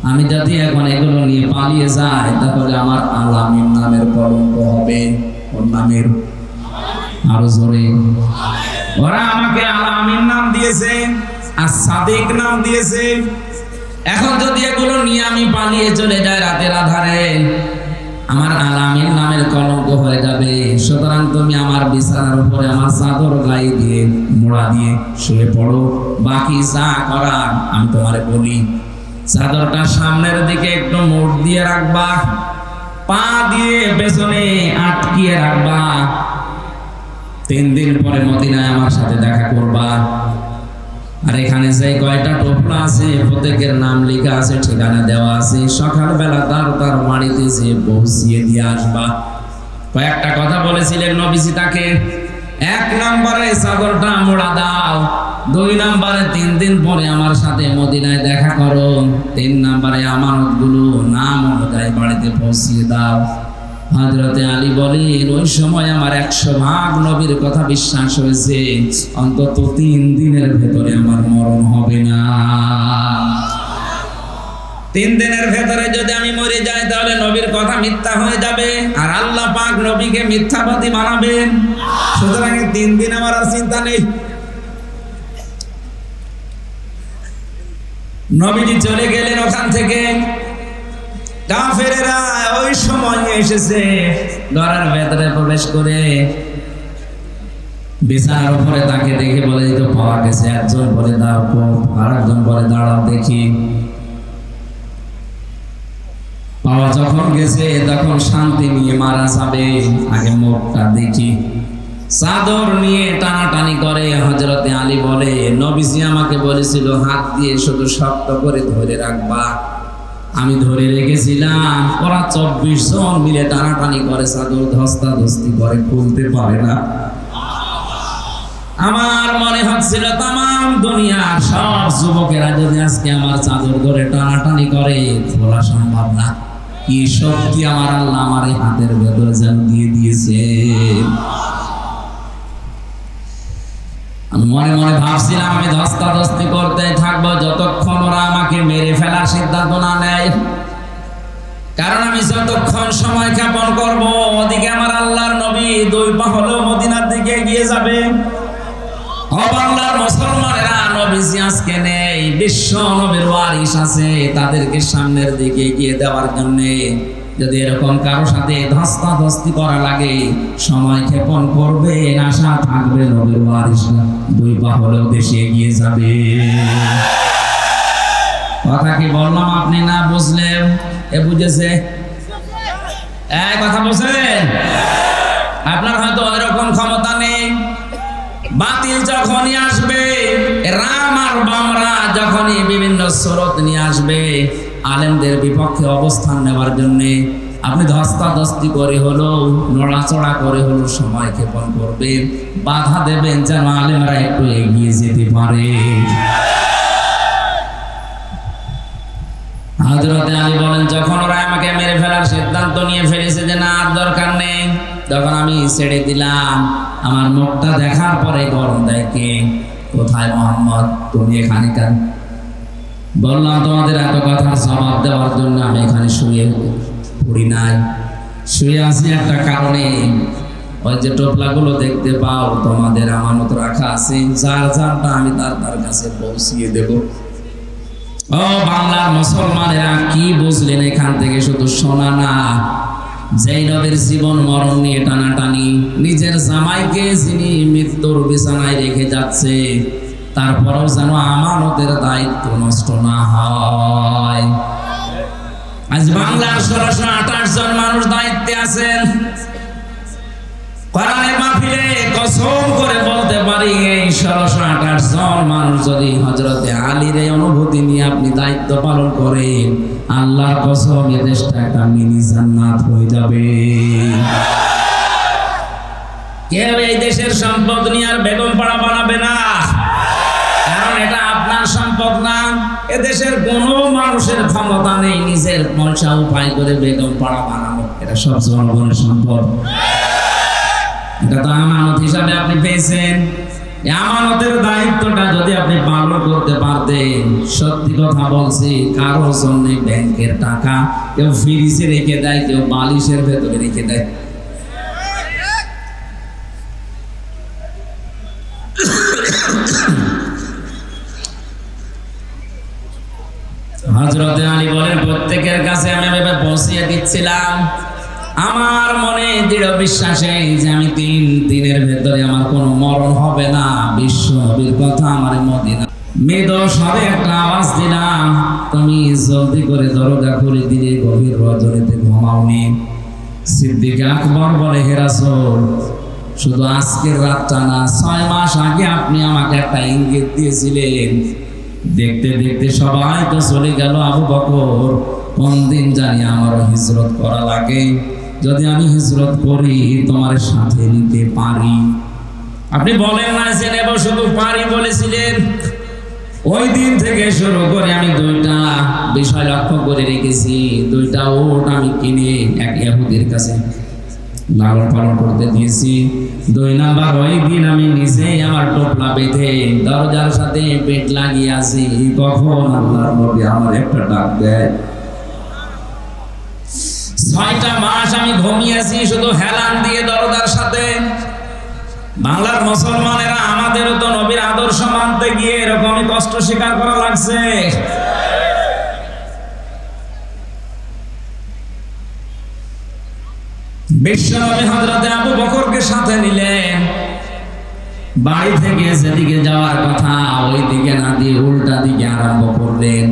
আমি যদি এখন এগুলো নিয়ে পালিয়ে যাই তাহলে আমার আলামিন নামের কলঙ্ক হবে। ওর নামের আরো জোরে, ওরা আমাকে আলামিন নাম দিয়েছে আর সাদিক নাম দিয়েছে। এখন যদি এগুলো নিয়ে আমি পালিয়ে চলে যাই রাতের আধারে, আমার আলামিন নামের কলঙ্ক হয়ে যাবে। সুতরাং তুমি আমার বিছানার উপরে আমার চাদর গায়ে দিয়ে মোড়া দিয়ে শুয়ে পড়ো, বাকি যা করার আমি তোমারে বলি। চাদরটা সামনের দিকে একটু মোড় দিয়ে রাখবা, পা দিয়ে পেছনে আটকিয়ে রাখবা। 3 দিন পরে মদিনায় আমার সাথে দেখা করবা। আর এখানে যে কয়টা টোপলা আছে প্রত্যেকের নাম লেখা আছে, ঠিকানা দেওয়া আছে। সকালবেলা তার বাড়িতে যে পৌঁছিয়ে দিয়ে আসবা। কয়েকটা কথা বলেছিলেন নবীজি তাকে। 1 নম্বরে চাদরটা মোড়া দাও, 2 নম্বরে 3 দিন পরে আমার সাথে মদিনায় দেখা করো, 3 নম্বরে আমানতগুলো নাম অনুযায়ী বাড়িতে পৌঁছিয়ে দাও। হযরতে আলী বলেন ওই সময় আমার 100% নবীর কথা বিশ্বাস হয়েছে, অন্তত 3 দিনের ভেতরে আমার মরণ হবে না। 3 দিনের ভেতরে যদি আমি মরে যাই তাহলে নবীর কথা মিথ্যা হয়ে যাবে, আর আল্লাহ পাক নবীকে মিথ্যাবাদী বানাবেন। সুতরাং 3 দিন আমার আর চিন্তা নেই। নবীজি চলে গেলেন ওখান থেকে। কাফেরেরা ওই সময় এসেছে, ঘরের ভেতরে প্রবেশ করে বিছানার উপরে তাকে দেখে বলে তো পাওয়া গেছে। একজন বলে দাঁড়াও, আরেকজন বলে দাঁড়াও দেখি। পাওয়া যখন গেছে তখন শান্তি নিয়ে মারা যাবে, আগে মুখটা দেখি। চাদর নিয়ে টানাটানি করে। হযরতে আলী বলে নবীজি আমাকে বলেছিল হাত দিয়ে শুধু শক্ত করে ধরে রাখবা, আমি ধরে রেখেছিলাম। ওরা 24 জন মিলে টানাটানি করে, চাদর ধস্তাধস্তি করে, খুলতে পারে না। আমার মনে হচ্ছিল তামাম দুনিয়ার সব যুবকেরা যদি আজকে আমার চাদর ধরে টানাটানি করে, খোলা সম্ভব না। কি শক্তি আমার আল্লাহ আমার এই হাতের ভেতরে যেন দিয়ে দিয়েছে। আমি মনে মনে ভাবছিলাম আমি ধস্তাধস্তি করতে থাকবো যতক্ষণ ওরা আমাকে মেরে ফেলার সিদ্ধান্ত না নেয়। কারণ আমি যতক্ষণ সময় ক্ষেপণ করব, ওদিকে আমার আল্লাহর নবী 2 পা হলেও মদিনার দিকে এগিয়ে যাবে। বাংলার মুসলমানেরা নবীজি আজকে নেই, বিশ্ব নবীর ওয়ারিস আছে, তাদেরকে সামনের দিকে এগিয়ে দেওয়ার জন্য যদি এরকম কারো সাথে ধস্তাধস্তি করা লাগে, সময় ক্ষেপণ করবে, আশা থাকবে নবীর ওয়ারিসরা 2 পা হলেও দেশে এগিয়ে যাবে। কথা কি বললাম আপনি না বুঝলেন? এ বুঝেছে? কথা বলছেন? আপনার হয়তো এরকম ক্ষমতা নেই। বাতিল যখনই আসবে, রাম আর বামরা যখনই বিভিন্ন স্রোত নিয়ে আসবে আলেমদের বিপক্ষে অবস্থান নেওয়ার জন্য, আপনি ধস্তাধস্তি করে হলো, নড়াচড়া করে হলো সময় ক্ষেপণ করবেন, বাধা দেবেন যেন আলেমরা একটু এগিয়ে যেতে পারে। হযরতে আলী বলেন যখন ওরা আমাকে মেরে ফেলার সিদ্ধান্ত নিয়ে ফেলেছে যে না আর দরকার নেই, তখন আমি ছেড়ে দিলাম। আমার মুখটা দেখার পরে গরম দেয় কে, কোথায় মোহাম্মদ, তুমি এখানে কেন? বললাম তোমাদের এত কথার জবাব দেওয়ার জন্য আমি এখানে শুয়ে পড়ি নাই, শুয়ে আছি একটা কারণে। ওই যে টোপলাগুলো দেখতে পাও, তোমাদের আমানত রাখা আছে, যার যারটা আমি তার কাছে পৌঁছিয়ে দেব। ও বাংলার মুসলমানেরা কি বুঝলেন এখান থেকে? শুধু শোনা না, যেই নবীর জীবন মরণ নিয়ে টানাটানি, নিজের জামাইকে যিনি মৃত্যুর বিছানায় রেখে যাচ্ছে, তারপরেও যেন আমানতের দায়িত্ব নষ্ট না হয়। আজ বাংলার 1628 জন মানুষ দায়িত্বে আছেন। কোরআনের মাহফিলে কসম করে বলতে পারি এই 1628 জন মানুষ যদি হযরতে আলীর এই অনুভূতি নিয়ে আপনি দায়িত্ব পালন করেন, আল্লাহর কসম এই দেশটা একটা মিনি জান্নাত হয়ে যাবে। কেউ এই দেশের সম্পদ নিয়ে আর বেগম পাড়া বানাবে না, কারণ এটা আপনার সম্পদ না। এ দেশের কোনো মানুষের ক্ষমতা নেই নিজের পয়সা উপায় করে বেগম পাড়া বানানো, এটা সব জনগণের সম্পদ। এটা তো আমানত হিসাবে আপনি পেয়েছেন। আমানতের দায়িত্বটা যদি আপনি পালন করতে পারতেন, সত্যি কথা বলছি, কারো জন্য ব্যাংকের টাকা কেউ ফ্রিজে রেখে দেয়, কেউ বালিশের ভেতরে রেখে দেয়। হযরতে আলী বলেন প্রত্যেকের কাছে আমি এভাবে পৌঁছিয়ে দিচ্ছিলাম। আমার মনে দৃঢ় বিশ্বাসে যে আমি 3 দিনের ভেতরে আমার কোনো মরণ হবে না। বিশ্ব নবীর কথা আমার মদিনা মৃদু স্বরে একটা আওয়াজ দিলাম, তুমি জলদি করে দরজা খুলে দিলে, গভীর রজনীতে ঘুমাওনি। সিদ্দিক আকবর বলে হে রাসূল, শুধু আজকের রাতটা না, 6 মাস আগে আপনি আমাকে একটা ইঙ্গিত দিয়েছিলেন। দেখতে দেখতে সবাই তো চলে গেল, আবু বকর কোন দিন জানি আমারও হিজরত করা লাগে। যদি আমি হিজরত করি তোমার সাথে নিতে পারি। আপনি বলেন না যে নেব, শুধু পারি বলেছিলেন। ওই দিন থেকে শুরু করে আমি দুইটা বিষয় লক্ষ্য করে রেখেছি। দুইটা উট আমি কিনে এক ইহুদির কাছে লালন পালন করতে দিয়েছি। 2 নাম্বার, ওই দিন আমি নিজেই আমার টোপলা বেঁধে দরজার সাথে পেট লাগিয়ে আছি, কখন আল্লাহর নবী আমার একটা ডাক দেয়। 6টা মাস আমি ঘুমিয়েছি শুধু হেলান দিয়ে দরজার সাথে। বাংলার মুসলমানেরা আমাদেরও তো নবীর আদর্শ মানতে গিয়ে এরকমই কষ্ট স্বীকার করা লাগছে। বিশ্বনবী হযরত আবু বকরকে সাথে নিলেন। বাড়ি থেকে যেদিকে যাওয়ার কথা ওই দিকে না দিয়ে উল্টা দিকে আরম্ভ করলেন।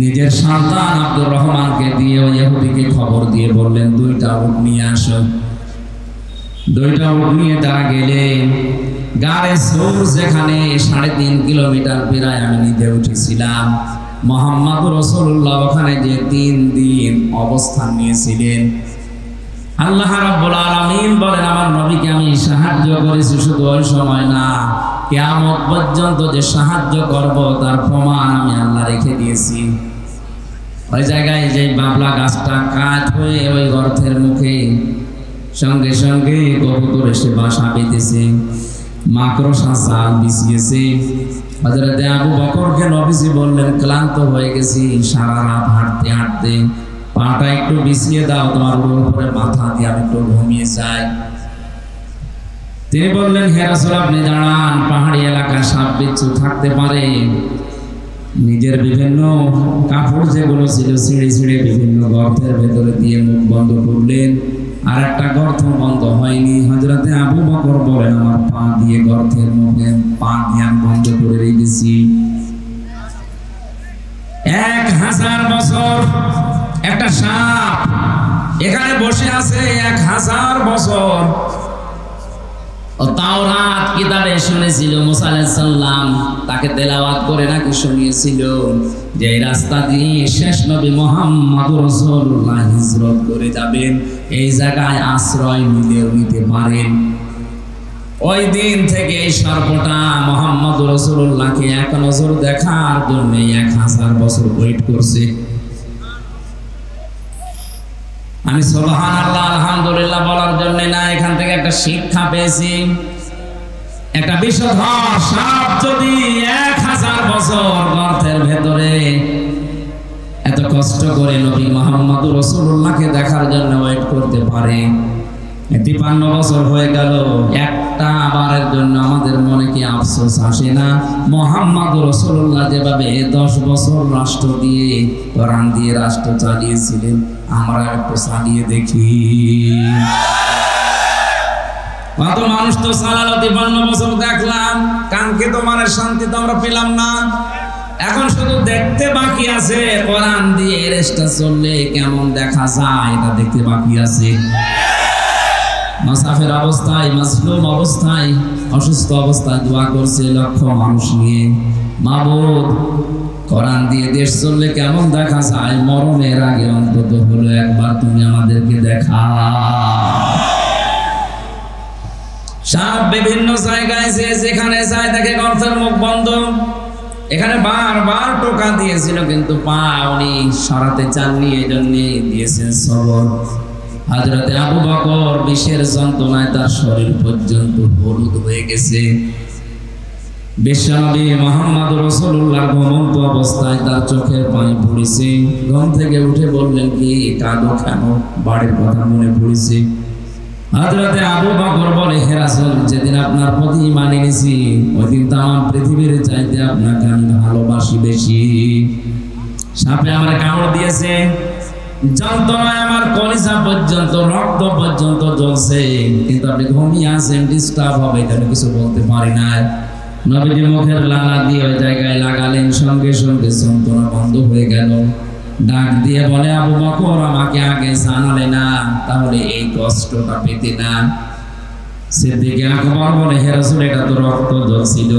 নিজের সন্তান আব্দুর রহমানকে দিয়ে ওই ইহুদিকে খবর দিয়ে বললেন 2টা উট নিয়ে আসো। 2টা উট নিয়ে তারা গেলেন। গাড়ে সৌর যেখানে 3.5 কিলোমিটার প্রায় আমি নিজে উঠেছিলাম, মুহাম্মদ রাসূলুল্লাহ ওখানে যে 3 দিন অবস্থান নিয়েছিলেন। আল্লাহ রাব্বুল আলামিন বলেন আমার নবীকে আমি সাহায্য করেছি, শুধু ওই সময় না, কিয়ামত পর্যন্ত যে সাহায্য করব তার প্রমাণ আমি আল্লাহ রেখে দিয়েছি। ওই জায়গায় যে বাবলা গাছটা কাঠ হয়ে ওই গর্তের মুখে সঙ্গে সঙ্গে কবুতর এসে বাসা বেঁধেছে, মাকড়সা জাল বিছিয়েছে। হযরত আবু বকরকে নবীজি বললেন ক্লান্ত হয়ে গেছি সারা রাত হাঁটতে হাঁটতে, পাটা একটু বিছিয়ে দাও, তোমার উপরে মাথা দিয়ে আমি একটু ঘুমিয়ে যাই। তিনি বললেন হে রাসূল আপনি দাঁড়ান, পাহাড়ি এলাকায় সাপ বিচ্ছু থাকতে পারে। নিজের বিভিন্ন কাপড় যেগুলো ছিল ছিঁড়ে ছিঁড়ে বিভিন্ন গর্তের ভেতরে দিয়ে মুখ বন্ধ করলেন। আর একটা গর্ত বন্ধ হয়নি। হযরতে আবু বকর বলেন আমার পা দিয়ে গর্তের মুখে পা দিয়ে বন্ধ করে রেখেছি। 1000 বছর একটা সাপ এখানে বসে আছে, 1000 বছর। তাওরাত কিতাবে শুনেছিল মুসা আলাইহিস সালাম তাকে তেলাওয়াত করে নাকি শুনিয়েছিল যে এই রাস্তা দিয়ে শেষ নবী মুহাম্মদ রাসূলুল্লাহ হিজরত করে যাবেন, এই জায়গায় আশ্রয় নিতে পারেন। ওই দিন থেকে এই সর্পটা মুহাম্মদ রাসূলুল্লাহকে এক নজর দেখার জন্য 1000 বছর ওয়েট করছে। আমি সুবহানাল্লাহ আলহামদুলিল্লাহ বলার জন্য না, এখান থেকে একটা শিক্ষা পেয়েছি। একটা বিষধর সাপ যদি 1000 বছর গর্তের ভেতরে এত কষ্ট করে নবী মুহাম্মদ রাসূলুল্লাহকে দেখার জন্য ওয়েট করতে পারে, 53 বছর হয়ে গেল, একটা বারের জন্য আমাদের মনে কি আফসোস আসে না? মুহাম্মদ রাসূলুল্লাহ যেভাবে 10 বছর রাষ্ট্র দিয়ে কোরআন দিয়ে রাষ্ট্র চালিয়েছিলেন, আমরা একটু চালিয়ে দেখি। কত মানুষ তো চালালো, 53 বছর দেখলাম, কানকে তো মানের শান্তি তো আমরা পেলাম না। এখন শুধু দেখতে বাকি আছে কোরআন দিয়ে রেস্টা চললে কেমন দেখা যায়, এটা দেখতে বাকি আছে। মুসাফির অবস্থায়, মাজলুম অবস্থায়, অসুস্থ অবস্থায় দোয়া করছে লক্ষ মানুষ নিয়ে, মাবুদ কোরআন দিয়ে দেশ চললে কেমন দেখা যায়, মরণের আগে অন্তত হলো একবার তুমি আমাদেরকে দেখা। সাপ বিভিন্ন জায়গায় যেখানে যায় দেখে গর্তের মুখ বন্ধ। এখানে বারবার টোকা দিয়েছিল কিন্তু পা উনি সরাতে চাননি, এই জন্য দিয়েছেন সবর। হযরতে আবু বকর বিষের যন্ত্রণায় তার শরীর পর্যন্ত হলুদ হয়ে গেছে। বিশ্বনবী মুহাম্মদ রাসূলুল্লাহ ঘুমন্ত অবস্থায় তার চোখের পানি পড়েছে। ঘুম থেকে উঠে বললেন কি কাঁদো কেন? বাড়ির কথা মনে পড়েছে। হযরতে আবু বকর বলে হে রাসূল যেদিন আপনার প্রতি ঈমান এনেছি ওই দিন তাম পৃথিবীর চাইতে আপনাকে আমি ভালোবাসি বেশি। সাপে আমার কামড় দিয়েছে, যন্ত্রণায় আমার কলিজা পর্যন্ত রক্ত পর্যন্ত জ্বলছে, কিন্তু আপনি ঘুমিয়ে আছেন, ডিস্টার্ব হবে কেন কিছু বলতে পারি না। নবীজি মুখের লালা দিয়ে ওই জায়গায় লাগালেন, সঙ্গে সঙ্গে যন্ত্রণা বন্ধ হয়ে গেল। ডাক দিয়ে বলে আবু বকর আমাকে আগে জানালে না, তাহলে এই কষ্টটা পেতে না। সিদ্দিক আকবর বলে হে রাসূল এটা তো রক্ত জ্বলছিল,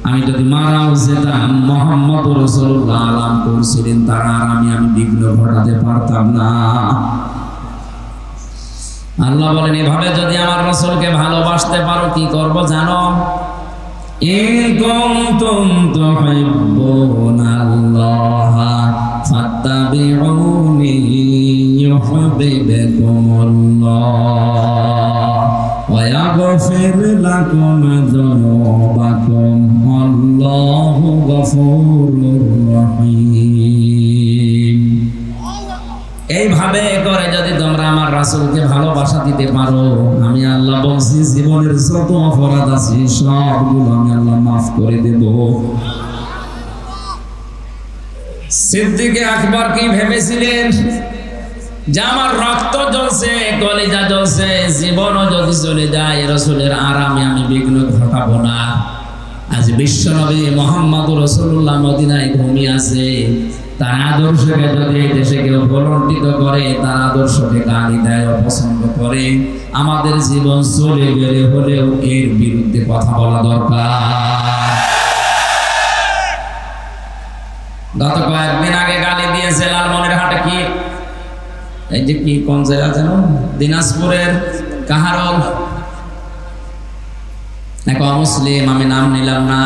আমি যদি মারাও যেতাম মুহাম্মদ রাসূলুল্লাহ আলাম করছিলেন তার আর আমি বিঘ্ন ঘটাতে পারতাম না। বলেন এভাবে যদি আমার রাসূলকে ভালোবাসতে পারো কি করব জানো? ইন কুনতুম তুহিব্বুনাল্লাহা ফাত্তাবিউনি ইউহিব্বুকুমুল্লাহ ওয়া ইয়াগফির লাকুম যুনুবাকুম আল্লাহু গফুরুর রহিম। এইভাবে করে যদি তোমরা আমার রাসূলকে ভালোবাসা দিতে পারো, আমি আল্লাহ বলছি জীবনের যত অপরাধ আছে সবগুলো আমি আল্লাহ মাফ করে দেব। সিদ্দিক আকবর কি ভেবেছিলেন যে আমার রক্ত জ্বলছে, কলিজা জ্বলছে, জীবনও যদি চলে যায় রাসূলের আরামে আমি বিঘ্ন ঘটাবো না। আজ বিশ্বনবী মুহাম্মদুর রাসূলুল্লাহ মদিনায় ঘুমিয়ে আছে, তার আদর্শকে যদি এই দেশে কেউ প্রলম্বিত করে, তার আদর্শকে গালি দেয়, অপছন্দ করে, আমাদের জীবন চলে গেলে হলেও এর বিরুদ্ধে কথা বলা দরকার। গত কয়েকদিন আগে গালি দিয়েছে লালমনিরহাটে কি এই যে কি কোন জায়গা যেন দিনাজপুরের কাহারল এক অমুসলিম, আমি নাম নিলাম না,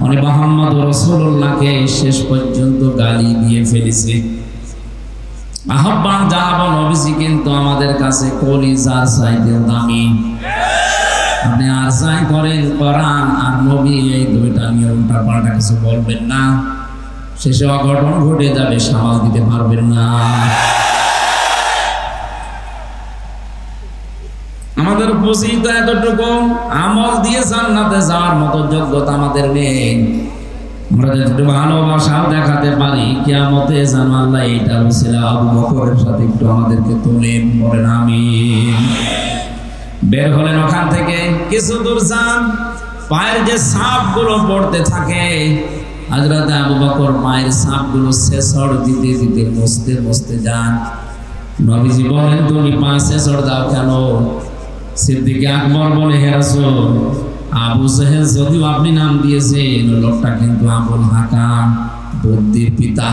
উনি মুহাম্মদ রাসূলুল্লাহকে শেষ পর্যন্ত গালি দিয়ে ফেলেছে। আহ্বান জানাবো, নবীজি কিন্তু আমাদের কাছে কলিজার চাইতে দামি। আপনি আর যাই করেন কোরআন আর নবী এই দুইটা নিয়ে উল্টা পাল্টা কিছু বলবেন না, শেষে অঘটন ঘটে যাবে, সামাল দিতে পারবেন না। আমাদের পুঁজি তো এতটুকু, আমল দিয়ে জান্নাতে যাওয়ার মতো যোগ্যতা আমাদের নেই। আমরা যদি ভালোবাসাও দেখাতে পারি, কিয়ামতে জানো আল্লাহ এইটা বলছিল আবু বকরের সাথে একটু আমাদেরকে তোলেন, বলেন আমিন। বের হলেন ওখান থেকে, কিছু দূর যান, পায়ের যে ছাপগুলো পড়তে থাকে, হযরত আবু বকর পায়ের ছাপগুলো ছেঁচড় দিতে দিতে মুছতে মুছতে যান। নবীজি বলেন তুমি পা ছেঁচড় দাও কেন? সিদ্দিক আকবর বলে হে রাসূল, আবু জাহেল যদিও আপনি নাম দিয়েছেন, লোকটা কিন্তু আবুল হাকাম, বুদ্ধির পিতা।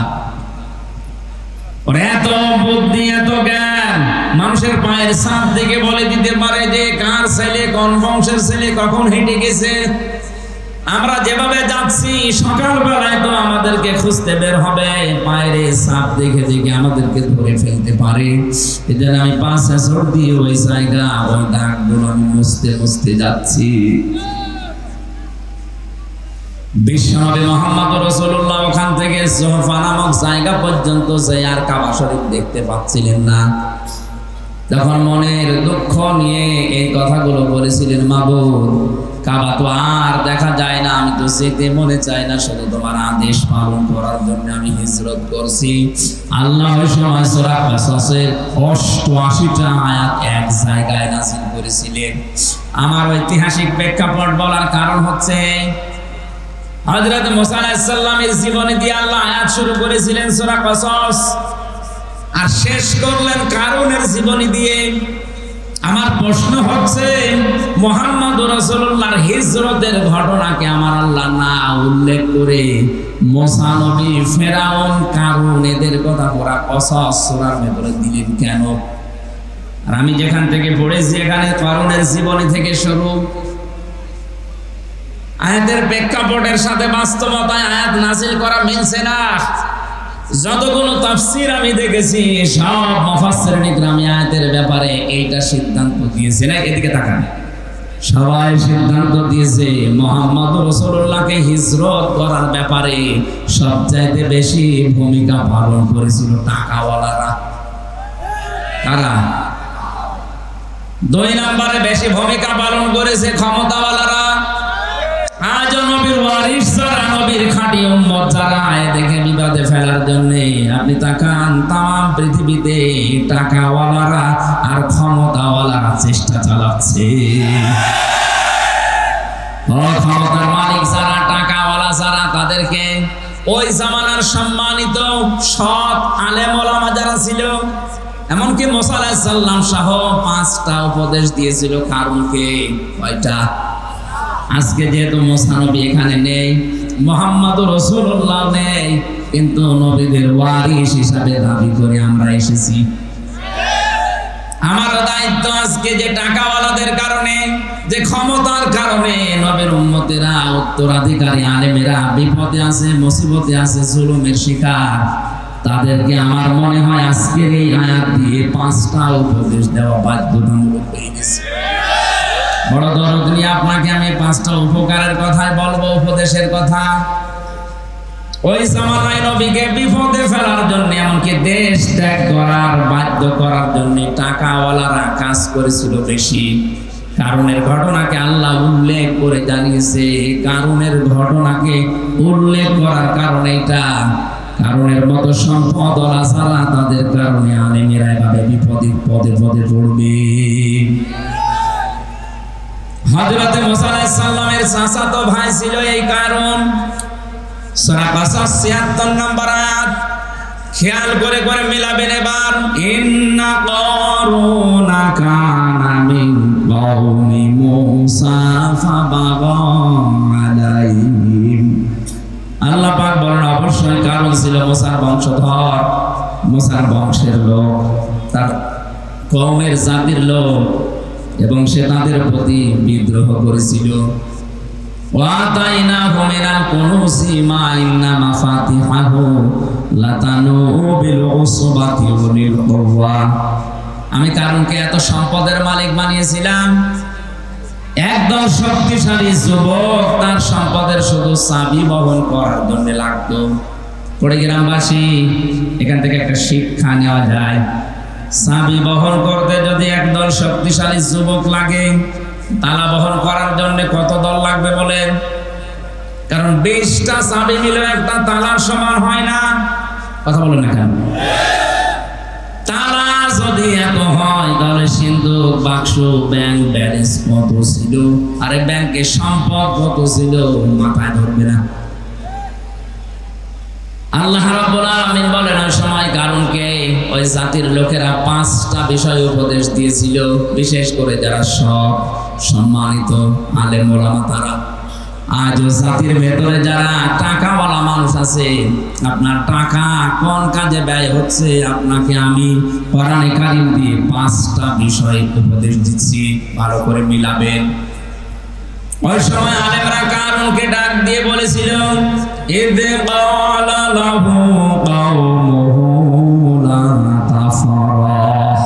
এত বুদ্ধি এত জ্ঞান, মানুষের পায়ের ছাপ দেখে বলে দিতে পারে যে কার ছেলে, কোন বংশের ছেলে, কখন হেঁটে গেছে। আমরা যেভাবে যাচ্ছি সকালবেলায় তো আমাদেরকে খুঁজতে বের হবে, পায়ের ছাপ দেখে দেখে আমাদেরকে ধরে ফেলতে পারে। এজন্য আমি পাঁচ বছর দিয়ে ওই জায়গা, ওই দাগগুলো আমি মুছতে মুছতে যাচ্ছি। বিশ্বনবী মুহাম্মদ রাসূলুল্লাহ ওখান থেকে সোহফা নামক জায়গা পর্যন্ত যে আর কাবা শরীফ দেখতে পাচ্ছিলেন না। তখন মনের দুঃখ নিয়ে এই কথাগুলো বলেছিলেন, মাবুদ কাবা তো আর দেখা যায় না, আমি তো যেতে মনে চাই না, শুধু তোমার আদেশ পালন করার জন্য আমি হিজরত করছি। আল্লাহ ওই সময় সূরা কাসাসের 88টা আয়াত এক জায়গায় নাযিল করেছিলেন। আমার ঐতিহাসিক প্রেক্ষাপট বলার কারণ হচ্ছে হযরত মুসা আলাইহিস সালামের জীবনে দিয়ে আল্লাহ আয়াত শুরু করেছিলেন সূরা কাসাস, আর শেষ করলেন কারুনের জীবনী দিয়ে। আমার প্রশ্ন হচ্ছে মুহাম্মদ রাসূলুল্লাহর হিজরতের ঘটনাকে আমার আল্লাহ না উল্লেখ করে মুসা নবী, ফেরাউন, কারুন এদের কথা পুরা কাসাস সূরার ভিতরে দিলেন কেন? আর আমি যেখান থেকে পড়েছি এখানে কারুনের জীবনী থেকে শুরু। আয়াতের প্রেক্ষাপটের সাথে বাস্তবতায় আয়াত নাযিল করা মিলছে না। যতগুলো তাফসীর আমি দেখেছি সব মুফাসসিরিন ইকরাম আয়াতের ব্যাপারে এইটা সিদ্ধান্ত দিয়েছে না, এদিকে তাকান, সবাই সিদ্ধান্ত দিয়েছে মুহাম্মদ রাসূলুল্লাহকে হিজরত করার ব্যাপারে সবচাইতে বেশি ভূমিকা পালন করেছিল টাকাওয়ালারা। কারা? 2 নম্বরে বেশি ভূমিকা পালন করেছে ক্ষমতাওয়ালারা। আজ নবীর ওয়ারিস যারা, নবীর খাঁটি উম্মত যারা, দেখে বিবাদে ফেলার জন্য আপনি তাকান, তাম পৃথিবীতে টাকাওয়ালারা আর ক্ষমতাওয়ালারা চেষ্টা চালাচ্ছে। ক্ষমতার মালিক যারা, টাকাওয়ালা যারা, তাদেরকে ওই জামানার সম্মানিত সৎ আলেম ওলামা যারা ছিল, এমনকি মুসা আলাইহিস সালাম সহ 5টা উপদেশ দিয়েছিল কারুনকে। কয়টা? আজকে যেহেতু মুসা নবী এখানে নেই, মুহাম্মদ রাসূলুল্লাহ নেই, কিন্তু নবীদের ওয়ারিস হিসাবে দাবি করে আমরা এসেছি। আমারও দায়িত্ব আজকে যে টাকাওয়ালাদের কারণে, যে ক্ষমতার কারণে নবীর উম্মতেরা, উত্তরাধিকারী আলেমেরা বিপদে আছে, মুসিবতে আছে, জুলুমের শিকার, তাদেরকে আমার মনে হয় আজকের এই আয়াত দিয়ে 5টা উপদেশ দেওয়া বাধ্যতামূলক হয়ে গেছে। বড় দরদ নিয়ে আপনাকে আমি 5টা উপকারের কথাই বলবো, উপদেশের কথা। ওই জামানায় নবীকে বিপদে ফেলার জন্য, এমনকি দেশ ত্যাগ করার বাধ্য করার জন্য টাকাওয়ালারা কাজ করেছিল বেশি। কারণের ঘটনাকে আল্লাহ উল্লেখ করে জানিয়েছে। কারণের ঘটনাকে উল্লেখ করার কারণ এটা, কারণের মতো সম্পদ ওলা ছাড়া তাদের কারণে আলেমেরা এভাবে বিপদে পদে পদে পড়বে। হযরত মুসা আলাইহিস সালামের চাচাতো ভাই ছিল এই কারণ। সূরা কাসাস ৭৬ নম্বর আয়াত খেয়াল করে করে মিলাবেন এবার। ইন্না কারুনা কানা মিন কওমি মুসা ফাবাগা আলাইহিম। আল্লাহ পাক বলেন অবশ্যই কারণ ছিল মুসার বংশধর, মুসার বংশের লোক, তার কওমের জাতির লোক, এবং সে তাদের প্রতি বিদ্রোহ করেছিল। ওয়াতাইনাহু মিনাল কুনুজি মা ইন্না মাফাতিহাহু লাতানু বিল উসবাতি ওয়ালিল কুওয়া। আমি কারণকে এত সম্পদের মালিক বানিয়েছিলাম, একদম শক্তিশালী যুবক তার সম্পদের শুধু চাবি বহন করার জন্য লাগতো। গ্রামবাসী, এখান থেকে একটা শিক্ষা নেওয়া যায়। চাবি বহন করতে যদি একদল শক্তিশালী যুবক লাগে, তালা বহন করার জন্য কত দল লাগবে বলেন? কারণ 20টা চাবি মিলে একটা তালার সমান হয় না। কথা বলেন না কেন? তালা যদি এত হয় তাহলে সিন্ধুক, বাক্স, ব্যাংক ব্যালেন্স কত ছিল, আরে ব্যাংকে সম্পদ কত ছিল, মাথায় ধরবে না। আল্লাহ রাব্বুল আলামিন বলেন ওই সময় কারণকে ওই জাতির লোকেরা 5টা বিষয় উপদেশ দিয়েছিল, বিশেষ করে যারা সব সম্মানিত আলেম ওলামা তারা। আজ জাতির ভেতরে যারা টাকাওয়ালা মানুষ আছে, আপনার টাকা কোন কাজে ব্যয় হচ্ছে আপনাকে আমি কোরআনে কারীম দিয়ে 5টা বিষয় উপদেশ দিচ্ছি, ভালো করে মিলাবেন। ওই সময় আলেমরা কারণকে ডাক দিয়ে বলেছিল, ইদ ক্বালা লাহু কওমুহু লা তাফরাহ।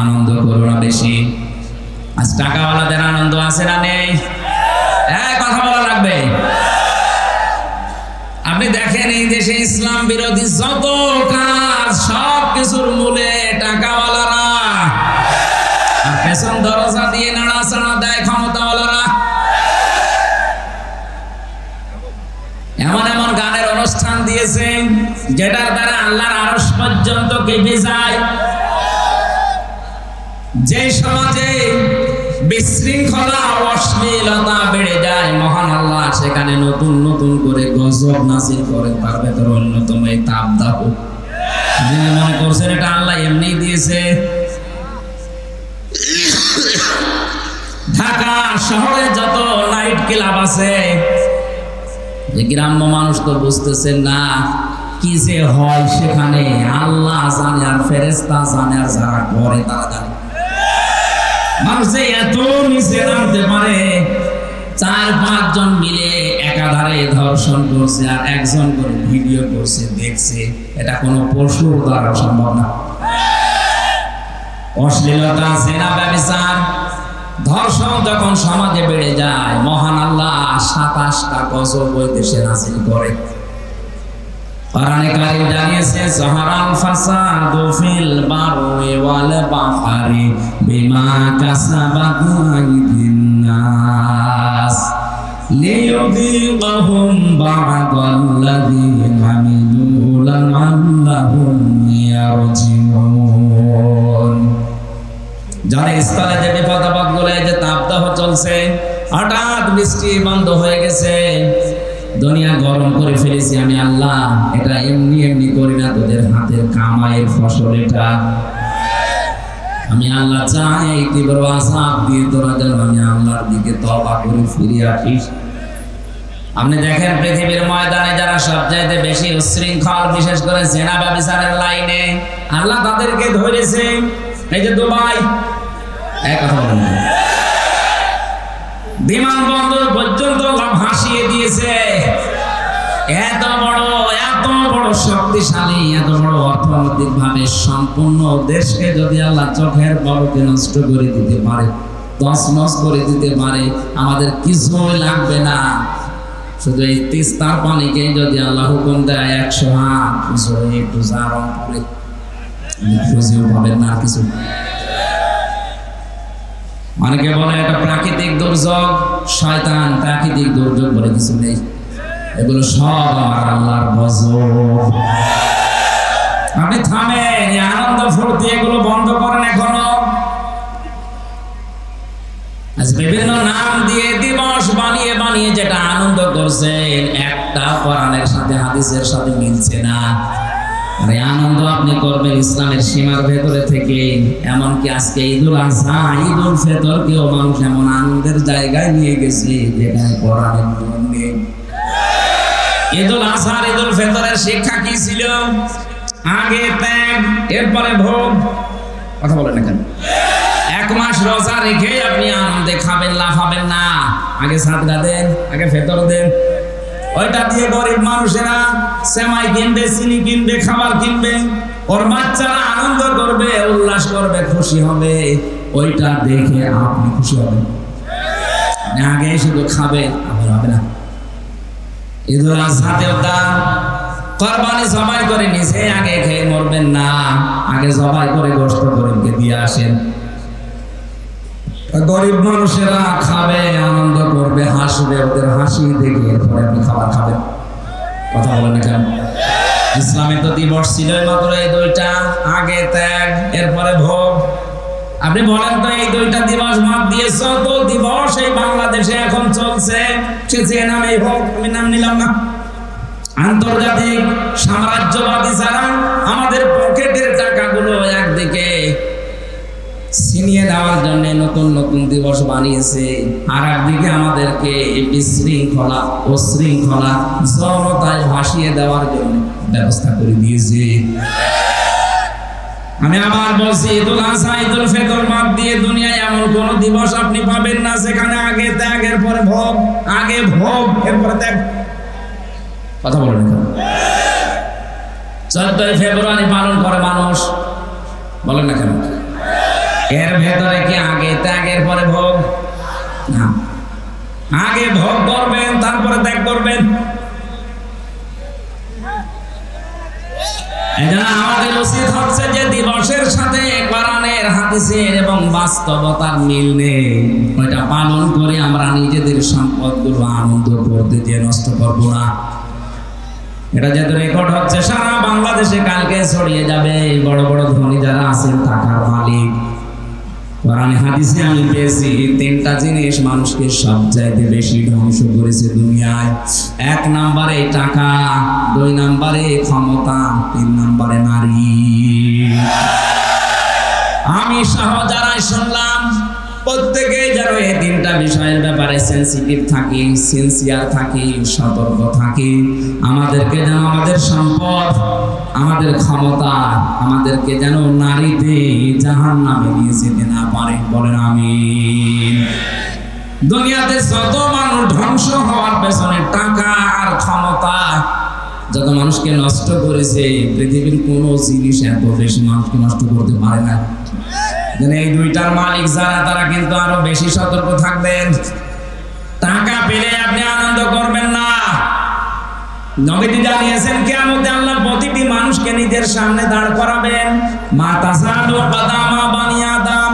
আনন্দ করো না বেশি। আজ টাকাওয়ালাদের আনন্দ আছে না নেই? কথা বলা লাগবে। আপনি দেখেন এই দেশে ইসলাম বিরোধী যত কাজ, সব কিছুর মূলে টাকাওয়ালারা, আর পেছন দরজা দিয়ে নাড়াচাড়া দেয় ক্ষমতাওয়ালারা। এমন এমন গানের অনুষ্ঠান দিয়েছে যেটার দ্বারা আল্লাহর আরশ পর্যন্ত কেঁপে যায়। যে সমাজে বিশৃঙ্খলা, অশ্লীলতা বেড়ে যায়, মহান আল্লাহ সেখানে নতুন নতুন করে গজব নাযিল করেন। তার ভেতর অন্যতম এই তাপদাহ। যিনি মনে করছেন এটা আল্লাহ এমনি দিয়েছে। ঢাকা শহরে যত নাইট ক্লাব আছে, গ্রাম্য মানুষ তো বুঝতেছেন না কি যে হয় সেখানে। আল্লাহ জানে, আর ফেরেশতা জানে, আর যারা করে তারা জানে। মানুষ যে এত নিচে নামতে পারে, 4-5 জন মিলে একাধারে ধর্ষণ করছে, আর একজন করে ভিডিও করছে, দেখছে, এটা কোনো পশুর দ্বারা সম্ভব না। অশ্লীলতা, জেনা, ব্যভিচার, ধর্ষণ যখন সমাজে বেড়ে যায়, মহান আল্লাহ 27টা গজব ওই দেশে নাযিল করে। কোরআনে কারীম জানিয়েছে, যাহারাল ফাসাদু ফিল বাররি ওয়াল বাহরি বিমা কাসাবাত আইদিন নাস লিয়ুযীকাহুম বা'দাল্লাযী আমিলু লা'আল্লাহুম ইয়ারজিউন। যারা স্থলে যে বিপদ আপদ গুলো, যে তাপদাহ চলছে, হঠাৎ বৃষ্টি বন্ধ হয়ে গেছে, দুনিয়া গরম করে ফেলেছি আমি আল্লাহ, এটা এমনি এমনি করি না, তোদের হাতের কামাইয়ের ফসল এটা। আমি আল্লাহ চাই এই তীব্র আযাব দিয়ে তোরা যেন আমি আল্লাহর দিকে তওবা করে ফিরে আসিস। আপনি দেখেন পৃথিবীর ময়দানে যারা সবচাইতে বেশি উচ্ছৃঙ্খল, বিশেষ করে জেনা ব্যভিচারের লাইনে, আল্লাহ তাদেরকে ধরেছে। এই যে দুবাই, এক কথা বলেন, বিমানবন্দর পর্যন্ত ভাসিয়ে দিয়েছে। এত বড় শক্তিশালী, এত বড় অর্থনৈতিক ভাবে সম্পূর্ণ দেশকে যদি আল্লাহ চোখের পলকে নষ্ট করে দিতে পারে, তছনছ করে দিতে পারে, আমাদের কিছুই লাগবে না। শুধু এই তিস্তার পানিকে যদি আল্লাহ হুকুম দেয় 100 হাত একটু জারম করে খুঁজেও পাবেন না কিছু। অনেকে বলে এটা প্রাকৃতিক দুর্যোগ, শয়তান, প্রাকৃতিক দুর্যোগ বলে কিছু নেই, এগুলো সব আমার আল্লাহর গজব। আপনি থামেন, আনন্দ ফুর্তি এগুলো বন্ধ করেন এখনো। বিভিন্ন নাম দিয়ে দিবস বানিয়ে বানিয়ে যেটা আনন্দ করছেন, একটা কোরআনের সাথে হাদিসের সাথে মিলছে না। আরে আনন্দ আপনি করবেন ইসলামের সীমার ভেতরে থেকে। এমনকি আজকে ঈদুল আজহা, ঈদুল ফিতর কেও মানুষ এমন আনন্দের জায়গায় নিয়ে গেছে যেখানে কোরআনের নিয়ম নেই। ঈদুল আজহা, ঈদুল ফিতরের শিক্ষা কি ছিল? আগে ত্যাগ, এরপরে ভোগ। কথা বলেন না কেন? 1 মাস রোজা রেখে আপনি আনন্দে খাবেন, লাফাবেন না। আগে সাদকা দেন, আগে ফিতর দেন। ওইটা দিয়ে গরিব মানুষেরা সেমাই কিনবে, চিনি কিনবে, খাবার কিনবে, ওর বাচ্চারা আনন্দ করবে, উল্লাস করবে, খুশি হবে। ওইটা দেখে আপনি খুশি হবেন। আগে শুধু খাবেন, আবার হবে না। ঈদুল আজহাতেও দান, কোরবানি জবাই করে নিছে, আগে খেয়ে মরবেন না। আগে জবাই করে গোশত গরিবকে দিয়ে আসেন। গরিব মানুষেরা খাবে, আনন্দ করবে, হাসবে, ওদের হাসি দেখে এরপরে আপনি খাবার খাবেন। কথা বলেন না কেন? ইসলামে তো দিবস ছিল মাত্র এই 2টা, আগে ত্যাগ, এরপরে ভোগ। আপনি বলেন তো এই 2টা দিবস বাদ দিয়ে যত দিবস এই বাংলাদেশে এখন চলছে, সে যে নামেই হোক, আমি নাম নিলাম না, আন্তর্জাতিক সাম্রাজ্যবাদী যারা আমাদের পকেটের টাকাগুলো একদিকে ছিনিয়ে নেওয়ার জন্য নতুন নতুন দিবস বানিয়েছে, আর একদিকে আমাদেরকে বিশৃঙ্খলা ও শৃঙ্খলা জনতায় ভাসিয়ে দেওয়ার জন্য ব্যবস্থা করে দিয়েছে। আমি আবার বলছি, ঈদুল আজহা, ঈদুল ফিতর বাদ দিয়ে দুনিয়ায় এমন কোন দিবস আপনি পাবেন না যেখানে আগে ত্যাগ, এরপরে ভোগ, আগে ভোগ, এরপরে ত্যাগ। কথা বলেন না? 14 ফেব্রুয়ারি পালন করে মানুষ, বলেন না কেন? এর ভেতরে কি আগে ত্যাগের পরে ভোগ? না, আগে ভোগ করবেন, তারপরে ত্যাগ করবেন। আমাদের উচিত হচ্ছে যে দিবসের সাথে কোরআনের, হাদিসের এবং বাস্তবতার মিল নেই, ওইটা পালন করে আমরা নিজেদের সম্পদগুলো আনন্দ করতে দিয়ে নষ্ট করবো না। এটা যেহেতু রেকর্ড হচ্ছে সারা বাংলাদেশে, কালকে ছড়িয়ে যাবে। বড় বড় ধনী যারা আছেন, টাকার মালিক, কোরআনে হাদিসে আমি পেয়েছি 3টা জিনিস মানুষকে সবচাইতে বেশি ধ্বংস করেছে দুনিয়ায়। 1 নম্বরে টাকা, 2 নম্বরে ক্ষমতা, 3 নম্বরে নারী। আমি সহ যারা শুনলাম প্রত্যেকেই যেন এই 3টা বিষয়ের ব্যাপারে সেন্সিটিভ থাকি, সিনসিয়ার থাকি, সতর্ক থাকি। আমাদেরকে যেন আমাদের সম্পদ, আমাদের ক্ষমতা, আমাদেরকে যেন নারীতে জাহান্নামে নিয়ে যেতে না পারে। বলেন আমিন। দুনিয়াতে যত মানুষ ধ্বংস হওয়ার পেছনে টাকা আর ক্ষমতা যত মানুষকে নষ্ট করেছে, পৃথিবীর কোনো জিনিস এত বেশি মানুষকে নষ্ট করতে পারে না। এই 2টার মালিক যারা, তারা কিন্তু আরো বেশি সতর্ক থাকবেন। টাকা পেলে আপনি আনন্দ করবেন না। নবীজি জানিয়েছেন কিয়ামতে আল্লাহ প্রতিটি মানুষকে নিজের সামনে দাঁড় করাবেন। মা তাসালু কাদামা বানি আদম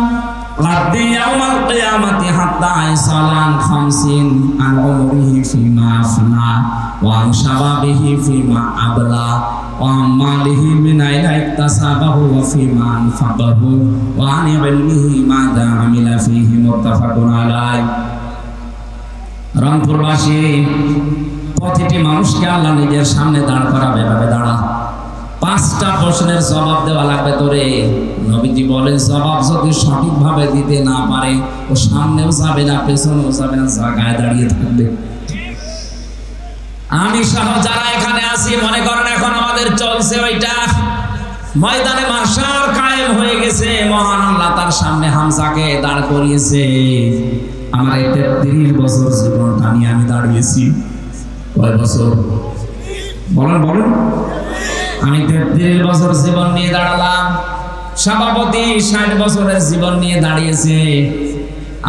লাদ্দি ইয়াউমাল কিয়ামাতি হাত্তা ইসালান 50 আন উমরিহি ফিমা আফনা ওয়া আন শাবাবিহি ফিমা আবলা ওয়া মালিহি মিন আইনা ইকতাসাবাহু ওয়া ফিমা আনফাকাহু ওয়া আন ইলমিহি মাযা আমিলা ফিহি মুত্তাফাকুন আলাইহি। রংপুরবাসী প্রতিটি মানুষকে আল্লাহ নিজের সামনে দাঁড় করাবে। এভাবে দাঁড়া, 5টা প্রশ্নের জবাব দেওয়া লাগবে তোরে। নবীজি বলেন, জবাব যদি সঠিকভাবে দিতে না পারে, ও সামনেও যাবে না, পেছনেও যাবে না, জায়গায় দাঁড়িয়ে থাকবে। আমি সহ যারা এখানে আছি, মনে করেন এখন আমাদের চলছে ওইটা, ময়দানে মাশার কায়েম হয়ে গেছে, মহান আল্লাহর সামনে হামজাকে দাঁড় করিয়েছে। আমার এই 33 বছর জীবনটা নিয়ে আমি দাঁড়িয়েছি। কয় বছর বলেন বলেন? আমি 33 বছর জীবন নিয়ে দাঁড়ালাম। সভাপতি 60 বছরের জীবন নিয়ে দাঁড়িয়েছে।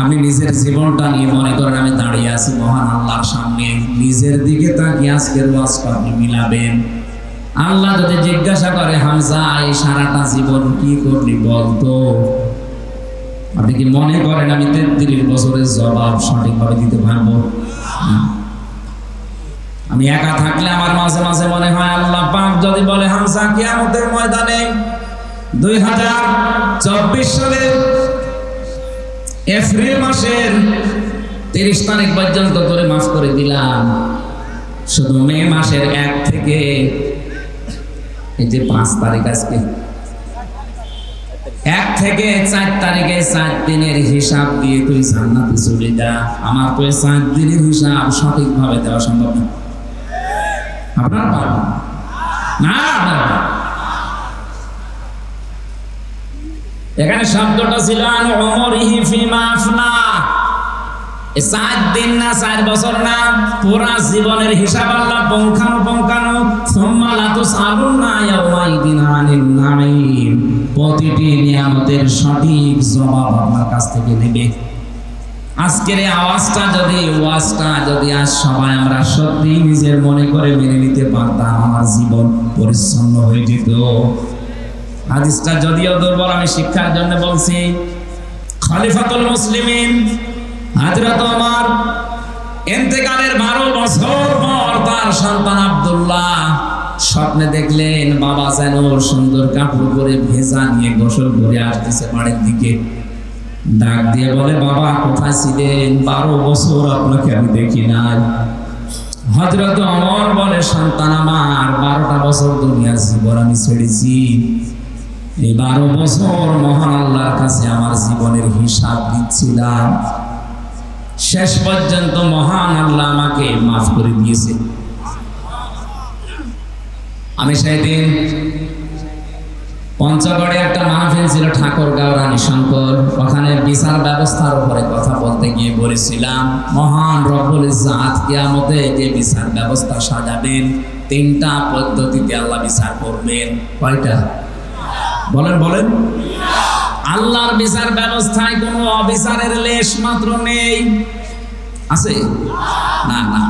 আমি নিজের জীবনটা নিয়ে মনে করেন আমি দাঁড়িয়ে আছি মহান আল্লাহর সামনে। নিজের দিকে তাকিয়ে আজকের ওয়াজটা আপনি মিলাবেন। আল্লাহ যদি জিজ্ঞাসা করে হামজা এই সারাটা জীবন কি করলি বলতো, আপনি কি মনে করেন আমি 33 বছরের জবাব সঠিকভাবে দিতে পারবো? আমি একা থাকলে আমার মাঝে মাঝে মনে হয় আল্লাহ পাক যদি বলে হামজা কিয়ামতের ময়দানে 2024 সালের এপ্রিল মাসের 30 তারিখ পর্যন্ত তোরে মাফ করে দিলাম, শুধু মে মাসের 1 থেকে এই যে 5 তারিখ আজকে 1 থেকে 4 তারিখে 4 দিনের হিসাব দিয়ে তুই জান্নাতে চলে যা। আমার তো 4 দিনের হিসাব সঠিকভাবে দেওয়া সম্ভব না। আপনার পারবেন না? এখানে শব্দটা ছিল অনুমরিহি ফিমা আফনা। 4 দিন না 4 বছর না, পুরা জীবনের হিসাব আল্লাহ পুঙ্খানুপুঙ্খানু সুম্মা লাতুসআলুনা ইয়াওমাইদিন আনিন নাঈম। প্রতিটি নিয়ামতের সঠিক জবাব আপনার কাছ থেকে নেবে। আজকের এই আওয়াজটা যদি ওয়াজটা যদি আজ সবাই আমরা সত্যি নিজের মনে করে মেনে নিতে পারতাম, আমার জীবন পরিচ্ছন্ন হয়ে যেত। হাদিসটা যদিও দুর্বল, আমি শিক্ষার জন্য বলছি। খলিফাতুল মুসলিমিন হযরত ওমর ইন্তেকালের 12 বছর পর তার সন্তান আব্দুল্লাহ স্বপ্নে দেখলেন বাবা যেন সুন্দর কাপড় পরে ভেজা নিয়ে গোসল করে আসতেছে বাড়ির দিকে। ডাক দিয়ে বলে, বাবা কোথায় ছিলেন? 12 বছর আপনাকে আমি দেখি নাই। হযরত ওমর বলে, সন্তান আমার 12টা বছর দুনিয়ার জীবন আমি ছেড়েছি। এই 12 বছর মহান আল্লাহর কাছে আমার জীবনের হিসাব দিচ্ছিলাম। শেষ পর্যন্ত মহান আল্লাহ আমাকে মাফ করে দিয়েছে। আমি সেদিন পঞ্চগড়ে একটা মাহফিল ছিল ঠাকুরগাঁও রানী শঙ্কর, ওখানে বিচার ব্যবস্থার উপরে কথা বলতে গিয়ে বলেছিলাম মহান রব্বুল ইজ্জাত কিয়ামতে যে বিচার ব্যবস্থা সাজাবেন 3টা পদ্ধতিতে আল্লাহ বিচার করবেন। কয়টা বলেন বলেন? আল্লাহর বিচার ব্যবস্থায় কোনো অবিচারের লেশ মাত্র নেই, আছে? না না,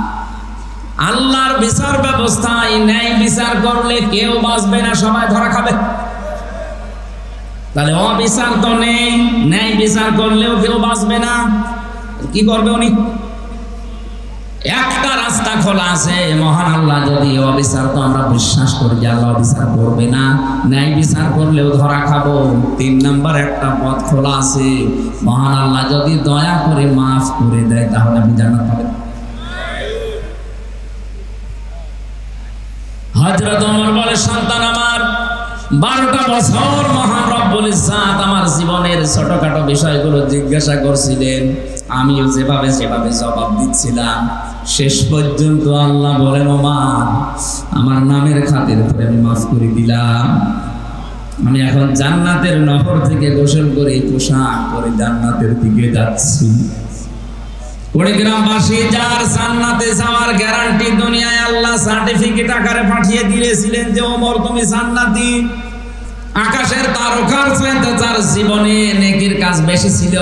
আল্লাহর বিচার ব্যবস্থায় ন্যায় বিচার করলে কেউ বাঁচবে না, সবাই ধরা খাবে। তাহলে অবিচার তো নেই, ন্যায় বিচার করলেও কেউ বাঁচবে না। কি করবে উনি? একটা রাস্তা খোলা আছে, মহান আল্লাহ যদি অবিচার, তো আমরা বিশ্বাস করি যে আল্লাহ অবিচার করবে না, ন্যায় বিচার করলেও ধরা খাবো। 3 নম্বর একটা পথ খোলা আছে, মহান আল্লাহ যদি দয়া করে মাফ করে দেয় তাহলে আপনি জান্নাত পাবেন। হযরত ওমর বলে, সন্তান আমার 12টা বছর মহান রব্বুল ইজ্জাত আমার জীবনের ছোটখাটো বিষয়গুলো জিজ্ঞাসা করছিলেন, আমিও যেভাবে সেভাবে জবাব দিচ্ছিলাম। শেষ পর্যন্ত আল্লাহ বলেন, ওমর আমার নামের খাতির করে আমি মাফ করে দিলাম। আমি এখন জান্নাতের নহর থেকে গোসল করে পোশাক পরে জান্নাতের দিকে যাচ্ছি। কুড়িগ্রামবাসী যার জান্নাতে যাওয়ার গ্যারান্টি দুনিয়ায় আল্লাহ সার্টিফিকেট আকারে পাঠিয়ে দিয়েছিলেন যে ওমর তুমি জান্নাতি। আকাশের তারকার চাইতে যার জীবনে নেকির কাজ বেশি ছিল,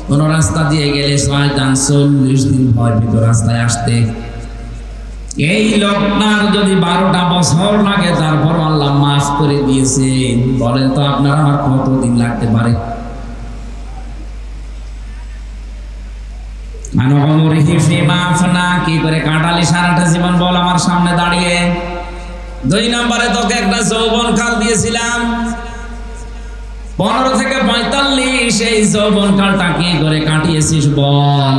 কোন রাস্তা দিয়ে গেলে 40 দিন ভয় পেত রাস্তায় আসতে। এই লোকটার যদি 12টা বছর লাগে তারপর আল্লাহ মাফ করে দিয়েছে, বলেন তো আপনার আমার কতদিন লাগতে পারে? কি করে কাটালি সারাটা জীবন বল আমার সামনে দাঁড়িয়ে। 2 নম্বরে তোকে একটা যৌবন কাল দিয়েছিলাম 15 থেকে 45, এই যৌবন কালটা কি করে কাটিয়েছিস বল।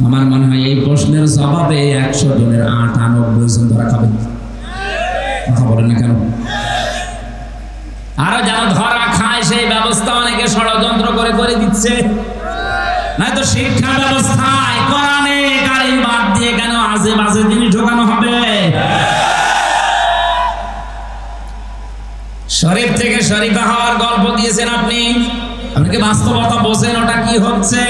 আমার মনে হয় এই প্রশ্নের জবাবে 100 জনের 98 জন ধরা খাবে। কথা বলেন না কেন? আরো যেন ধরা খায় সেই ব্যবস্থা অনেকে ষড়যন্ত্র করে করে দিচ্ছে। নয়তো শিক্ষা ব্যবস্থায় কোরআনে কারিম বাদ দিয়ে কেন আজে বাজে জিনিস ঢোকানো হবে? শরীফ থেকে শরীফা হওয়ার গল্প দিয়েছেন আপনি। আপনাকে বাস্তবতা বোঝেন ওটা কি হচ্ছে।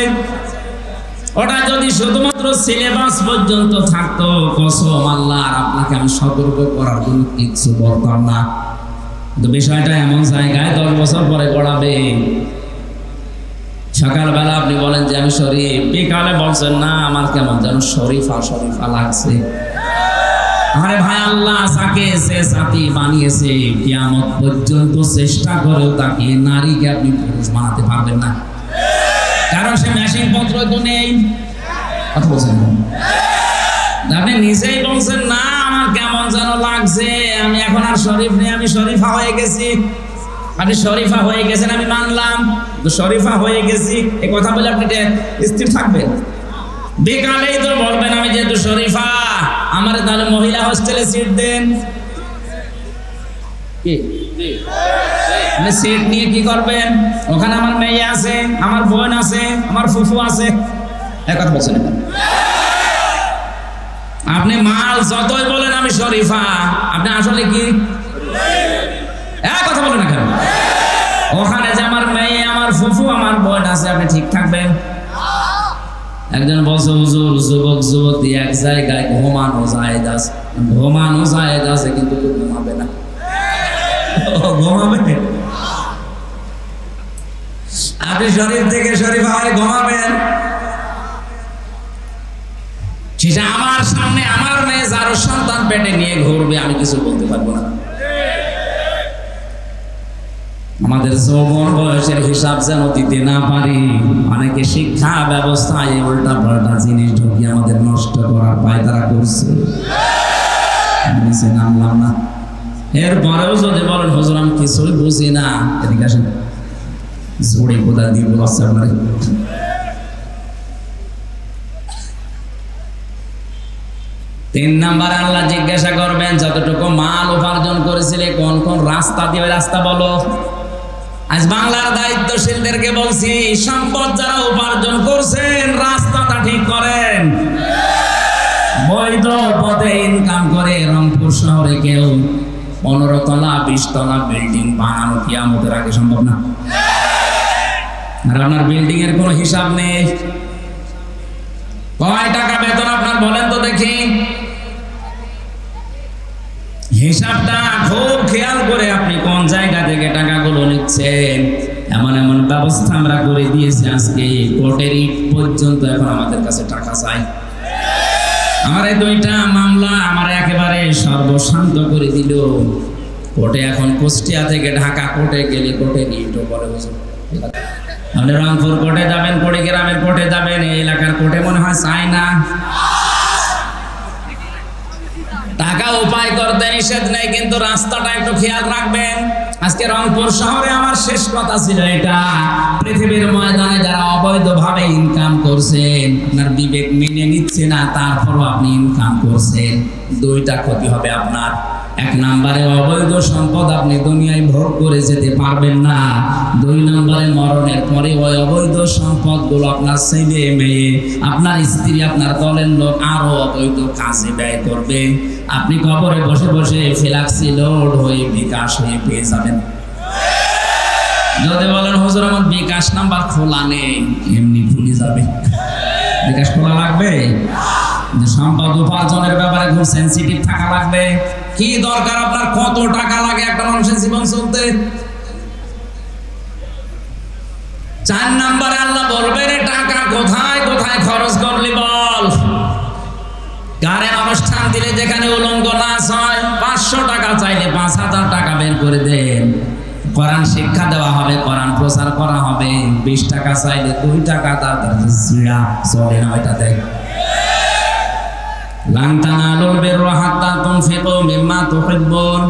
ওটা যদি শুধুমাত্র সিলেবাস পর্যন্ত থাকতো, কসম আল্লাহ আপনাকে আমি সতর্ক করার জন্য কিছু বলতাম না। কিন্তু বিষয়টা এমন জায়গায় 10 বছর পরে গড়াবে। সকালবেলা আপনি বলেন যে আমি শরীফ, বিকালে বলছেন না আমার কেমন যেন শরীফা শরীফা লাগছে। আরে ভাই, আল্লাহ যাকে সে জাতি বানিয়েছে কিয়ামত পর্যন্ত চেষ্টা করেও তাকে নারীকে আপনি পুরুষ বানাতে পারবেন না, কারণ সে মেশিন পত্র তো নেই। কথা বলছেন আপনি নিজেই বলছেন না আমার কেমন যেন লাগছে, আমি এখন আর শরীফ নেই, আমি শরীফা হয়ে গেছি। আপনি শরীফা হয়ে গেছেন আমি মানলাম, তো শরীফা হয়ে গেছি এই কথা বলে আপনি স্থির থাকবেন? বিকালেই তো বলবেন আমি যেহেতু শরীফা আমার তাহলে মহিলা হোস্টেলে সিট দেন। সিট নিয়ে কি করবেন? ওখানে আমার মেয়ে আছে, আমার বোন আছে, আমার ফুফু আছে। এক কথা বলছেন আপনি মাল যতই বলেন আমি শরীফা, আপনি আসলে কি এক কথা বলেন না কেন? ওখানে যে আমার মেয়ে, আমার ফুফু, আমার বোন আছে, আপনি ঠিক থাকবেন? একজন বলছে হুজুর যুবক যুবতী এক জায়গায় ঘুমানো জায়েজ আছে, ঘুমানো জায়েজ আছে কিন্তু ঘুমাবে না। ঘুমাবে? আপনি শরীফ থেকে শরীফা হয়ে ঘুমাবেন? সেটা আমার সামনে আমার মেয়ে যারো সন্তান পেটে নিয়ে ঘুরবে, আমি কিছু বলতে পারবো না। আমাদের যৌবন বয়সের হিসাব যেন দিতে না পারি। অনেকে শিক্ষা ব্যবস্থায় উল্টা পাল্টা জিনিস ঢুকিয়ে আমাদের নষ্ট করার পায়তারা করছে, নামলাম না। এরপরেও যদি বলেন হুজুর আমি কিছুই বুঝি না, এদিকে আসেন, জোরে কোথা দিয়ে বলছে আপনার। 3 নম্বরে আল্লাহ জিজ্ঞাসা করবেন যতটুকু মাল উপার্জন করেছিলে কোন কোন রাস্তা দিয়ে, রাস্তা বলো। আজ বাংলার দায়িত্বশীলদেরকে বলছি, সম্পদ যারা উপার্জন করছেন রাস্তাটা ঠিক করেন। বৈধ পথে ইনকাম করে রংপুর শহরে কেউ 15 তলা 20 তলা বিল্ডিং বানানো কিয়ামতের আগে সম্ভব না। আর আপনার বিল্ডিং এর কোনো হিসাব নেই। কয় টাকা বেতন আপনার বলেন তো দেখি? হিসাবটা খুব খেয়াল করে আপনি কোন জায়গা থেকে টাকাগুলো নিচ্ছেন। এমন এমন ব্যবস্থা আমরা করে দিয়েছি আজকে কোর্টের ইট পর্যন্ত এখন আমাদের কাছে টাকা চাই। আমার এই 2টা মামলা আমার একেবারে সর্বশান্ত করে দিল। কোর্টে এখন কুষ্টিয়া থেকে ঢাকা কোর্টে গেলে কোর্টের ইটও বলে হুজুর। আপনি রংপুর কোর্টে যাবেন, কুড়িগ্রামের কোর্টে যাবেন, এই এলাকার কোর্টে মনে হয় চাই না। টাকা উপায় করতে নিষেধ নেই, কিন্তু রাস্তাটা একটু খেয়াল রাখবেন। আজকে রংপুর শহরে আমার শেষ কথা ছিল এটা, পৃথিবীর ময়দানে যারা অবৈধভাবে ইনকাম করছেন, আপনার বিবেক মেনে নিচ্ছে না, তারপরও আপনি ইনকাম করছেন, 2টা ক্ষতি হবে আপনার। 1 নম্বরে অবৈধ সম্পদ আপনি দুনিয়ায় ভোগ করে যেতে পারবেন না। 2 নম্বরে মরণের পরে ওই অবৈধ সম্পদগুলো আপনার ছেলে মেয়ে, আপনার স্ত্রী, আপনার দলের লোক আরো অবৈধ কাজে ব্যয় করবে। আপনি কবরে বসে বসে ফ্ল্যাক্সি লোড হয়ে বিকাশ হয়ে পেয়ে যাবেন। যদি বলেন হুজুর আমার বিকাশ নাম্বার খোলা নেই, এমনি ভুলে যাবে। বিকাশ খোলা লাগবে? সম্পদ উপার্জনের ব্যাপারে খুব সেন্সিটিভ থাকা লাগবে। কি দরকার আপনার, কত টাকা লাগে একটা মানুষের জীবন চলতে? 4 নম্বরে আল্লাহ বলবেন টাকা কোথায় কোথায় খরচ করলি বল। গানের অনুষ্ঠান দিলে যেখানে উলঙ্গ নাচ হয় 500 টাকা চাইলে 5000 টাকা বের করে দেন। কোরআন শিক্ষা দেওয়া হবে, কোরআন প্রচার করা হবে, 20 টাকা চাইলে 2 টাকা তাদের জিরা চলে না, ওইটা দেখ। লান তানালুল বিররা হাত্তা তুনফিকু মিম্মা তুহিব্বুন।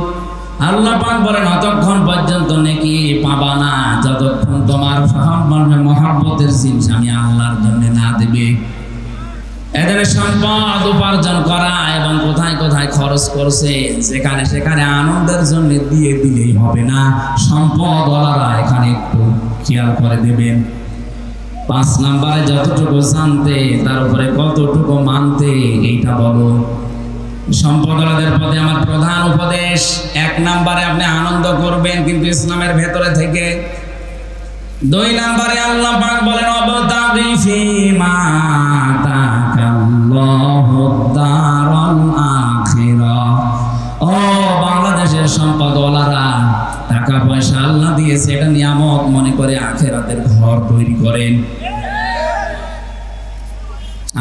আল্লাহ পাক বলেন ততক্ষণ পর্যন্ত নেকি পাবা না যতক্ষণ তোমার মহব্বতের জিনিস আমি আল্লাহর জন্য না দেবে। এদের সম্পদ উপার্জন করা এবং কোথায় কোথায় খরচ করছে যেখানে সেখানে আনন্দের জন্য দিয়ে দিলেই হবে না, সম্পদ ওলারা এখানে একটু খেয়াল করে দেবেন। 5 নম্বরে যতটুকু জানতে তার উপরে কতটুকু মানতে, এইটা বলো। সম্পদওয়ালাদের প্রতি আমার প্রধান উপদেশ, 1 নম্বরে আপনি আনন্দ করবেন কিন্তু ইসলামের ভেতরে থেকে। 2 নম্বরে আল্লাহ পাক বলেন অবতাগি ফীমা আতাকাল্লাহু দারাল আখিরাহ। ও বাংলাদেশের সম্পদওয়ালারা, টাকা পয়সা আল্লাহ দিয়েছে, এটা নিয়ামত মনে করে আখিরাতের ঘর তৈরি করেন।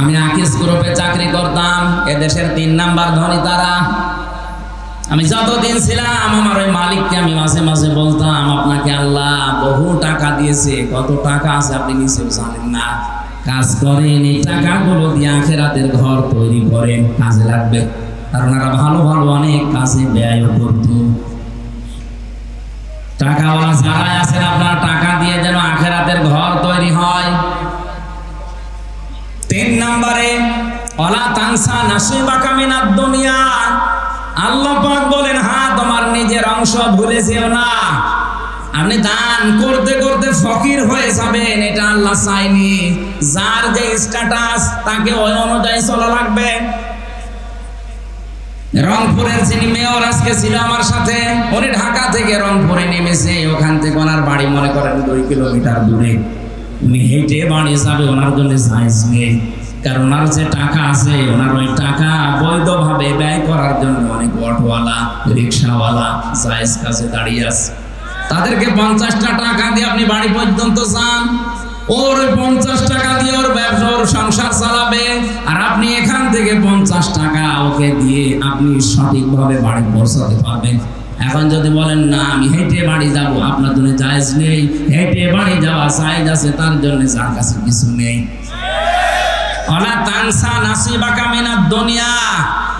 আমি আকিস গ্রুপে চাকরি করতাম, এদেশের 3 নাম্বার ধনী তারা। আমি যতদিন ছিলাম আমার ওই মালিককে আমি মাঝে মাঝে বলতাম, আপনাকে আল্লাহ বহু টাকা দিয়েছে, কত টাকা আছে আপনি নিশ্চয় জানেন না, কাজ করেন, এই টাকাগুলো দিয়ে আখিরাতের ঘর তৈরি করেন, কাজে লাগবে। কারণ ওরা ভালো ভালো অনেক কাজে ব্যয় করত। টাকাওয়ালা যারা আছেন, আপনার টাকা দিয়ে যেন আখিরাতের ঘর তৈরি হয়। 3 নম্বরে ওয়ালা তানসা নাসিবাকা মিনাদ দুনিয়া। আল্লাহ পাক বলেন, হ্যাঁ তোমার নিজের অংশ ভুলে যেও না। আপনি দান করতে করতে ফকির হয়ে যাবেন, এটা আল্লাহ চায়নি। যার যে স্ট্যাটাস তাকে ওই অনুযায়ী চলা লাগবে। রংপুরের যিনি মেয়র আজকে ছিল আমার সাথে, উনি ঢাকা থেকে রংপুরে নেমেছে, ওখান থেকে ওনার বাড়ি মনে করেন 2 কিলোমিটার দূরে। উনি হেঁটে বাড়ি যাবে, ওনার জন্য জায়েজ নেই। কারণ ওনার যে টাকা আছে, ওনার ওই টাকা বৈধভাবে ব্যয় করার জন্য অনেক অটোওয়ালা, রিক্সাওয়ালা জায়েজ কাজে দাঁড়িয়ে আছে। তাদেরকে 50টা টাকা দিয়ে আপনি বাড়ি পর্যন্ত যান, ওর 50 টাকা দিয়ে ওর ব্যবসা, ওর সংসার চালাবে। আর আপনি এখান থেকে 50 টাকা ওকে দিয়ে আপনি সঠিকভাবে বাড়ি পৌঁছাতে পারবেন। এখন যদি বলেন না আমি হেঁটে বাড়ি যাব, আপনার জন্য জায়েজ নেই। হেঁটে বাড়ি যাওয়া জায়েজ আছে, তার জন্য যার কাছে কিছু নেই। ওয়ালা তানসা নাসিবাকা মিনাদ দুনিয়া।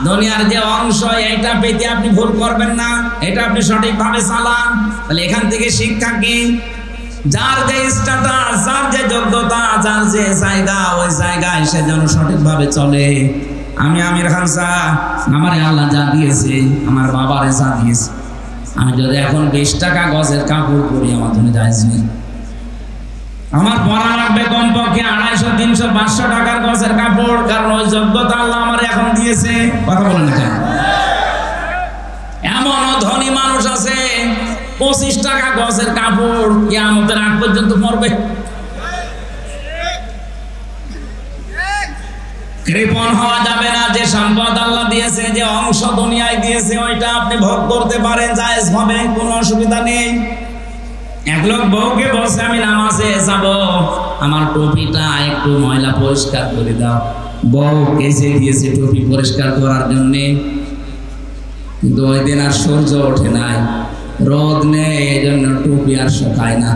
দুনিয়ার যে অংশ, এইটা পেতে আপনি ভুল করবেন না, এটা আপনি সঠিকভাবে চালান। তাহলে এখান থেকে শিক্ষা কি? যার যে স্ট্যাটাস, যার যে যোগ্যতা, যার যে জায়গা, ওই জায়গায় সে যেন সঠিকভাবে চলে। আমি আমির খান সাহ, আমারে আল্লাহ যা দিয়েছে, আমার বাবারে যা দিয়েছে, আমি যদি এখন 20 টাকা গজের কাপড় পরি, আমার জন্য জায়েজ নেই। আমার পরা লাগবে কমপক্ষে 250, 300, 500 টাকার গজের কাপড়, কারণ ওই যোগ্যতা আল্লাহ আমার এখন দিয়েছে। কথা বলেন না কেন? এমনও ধনী মানুষ আছে 25 টাকা গজের কাপড় কিয়ামতের আগ পর্যন্ত পরবে। কৃপণ হওয়া যাবে না। যে সম্পদ আল্লাহ দিয়েছে, যে অংশ দুনিয়ায় দিয়েছে, ওইটা আপনি ভোগ করতে পারেন জায়েজ ভাবে, কোনো অসুবিধা নেই। এক লোক বউকে বলছে আমি নামাজে যাব, আমার টুপিটা একটু ময়লা পরিষ্কার করে দাও। বউ কেসে দিয়েছে টুপি পরিষ্কার করার জন্য, কিন্তু ওই দিন আর সূর্য ওঠে নাই, রোদ নেই, এই জন্য টুপি আর শুকায় না।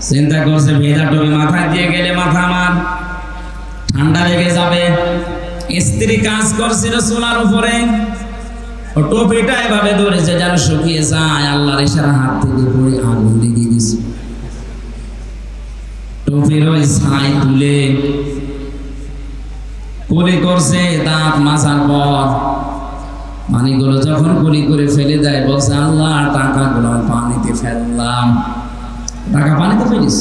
চিন্তা করছে ভেজা টুপি মাথায় দিয়ে গেলে মাথা আমার ঠান্ডা লেগে যাবে। স্ত্রী কাজ করছিল চুলার উপরে, ও টুপিটা এভাবে ধরেছে যেন শুকিয়ে যায়, আল্লাহর ইশারা হাত থেকে পড়ে আগুন লেগে গেছে। টুপির ওই ছাই তুলে কুলি করছে, দাঁত মাজার পর পানিগুলো যখন কুলি করে ফেলে দেয়, বলছে আল্লাহ টাকাগুলো পানিতে ফেললাম। টাকা পানিতে ফেলিস।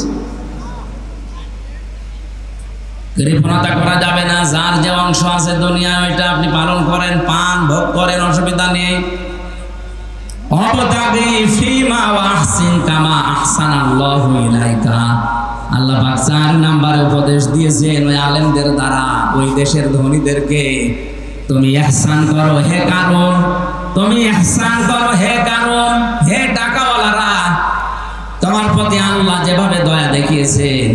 কৃপণতা করা যাবে না। যার যে অংশ আছে দুনিয়ায়, ওইটা আপনি পালন করেন, পান ভোগ করেন, অসুবিধা নেই। অবতাগি ফীমা ওয়াহসিন কামা আহসানাল্লাহু ইলাইকা। আল্লাহ পাক 4 নম্বরে উপদেশ দিয়েছেন ওই আলেমদের দ্বারা, ওই দেশের ধনীদেরকে, তুমি ইহসান করো হে কারণ, তুমি ইহসান করো হে কারণ। হে টাকাওয়ালারা, তোমার প্রতি আল্লাহ যেভাবে দয়া দেখিয়েছেন,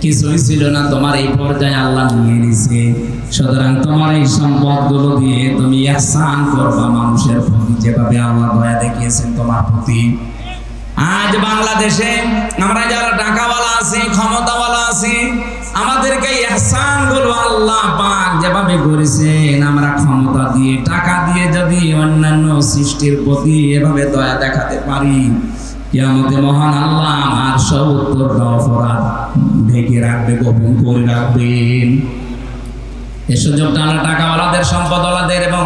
কিছুই ছিল না, তোমার এই পর্যায়ে আল্লাহ নিয়ে নিছে। সুতরাং তোমার এই সম্পদগুলো দিয়ে তুমি ইহসান করবা মানুষের প্রতি, যেভাবে আল্লাহ দয়া দেখিয়েছেন তোমার প্রতি। আজ বাংলাদেশে আমরা যারা টাকাওয়ালা আছি, ক্ষমতাওয়ালা আছি, আমাদেরকে ইহসান গুলো আল্লাহ পাক যেভাবে করেছেন, আমরা ক্ষমতা দিয়ে, টাকা দিয়ে যদি অন্যান্য সৃষ্টির প্রতি এভাবে দয়া দেখাতে পারি, কিয়ামতে মহান আল্লাহ আমার সব উত্তর অপরাধ ঢেকে রাখবে, গোপন করে রাখবেন। এই সুযোগটা আল্লাহ টাকাওয়ালাদের, সম্পদওয়ালাদের এবং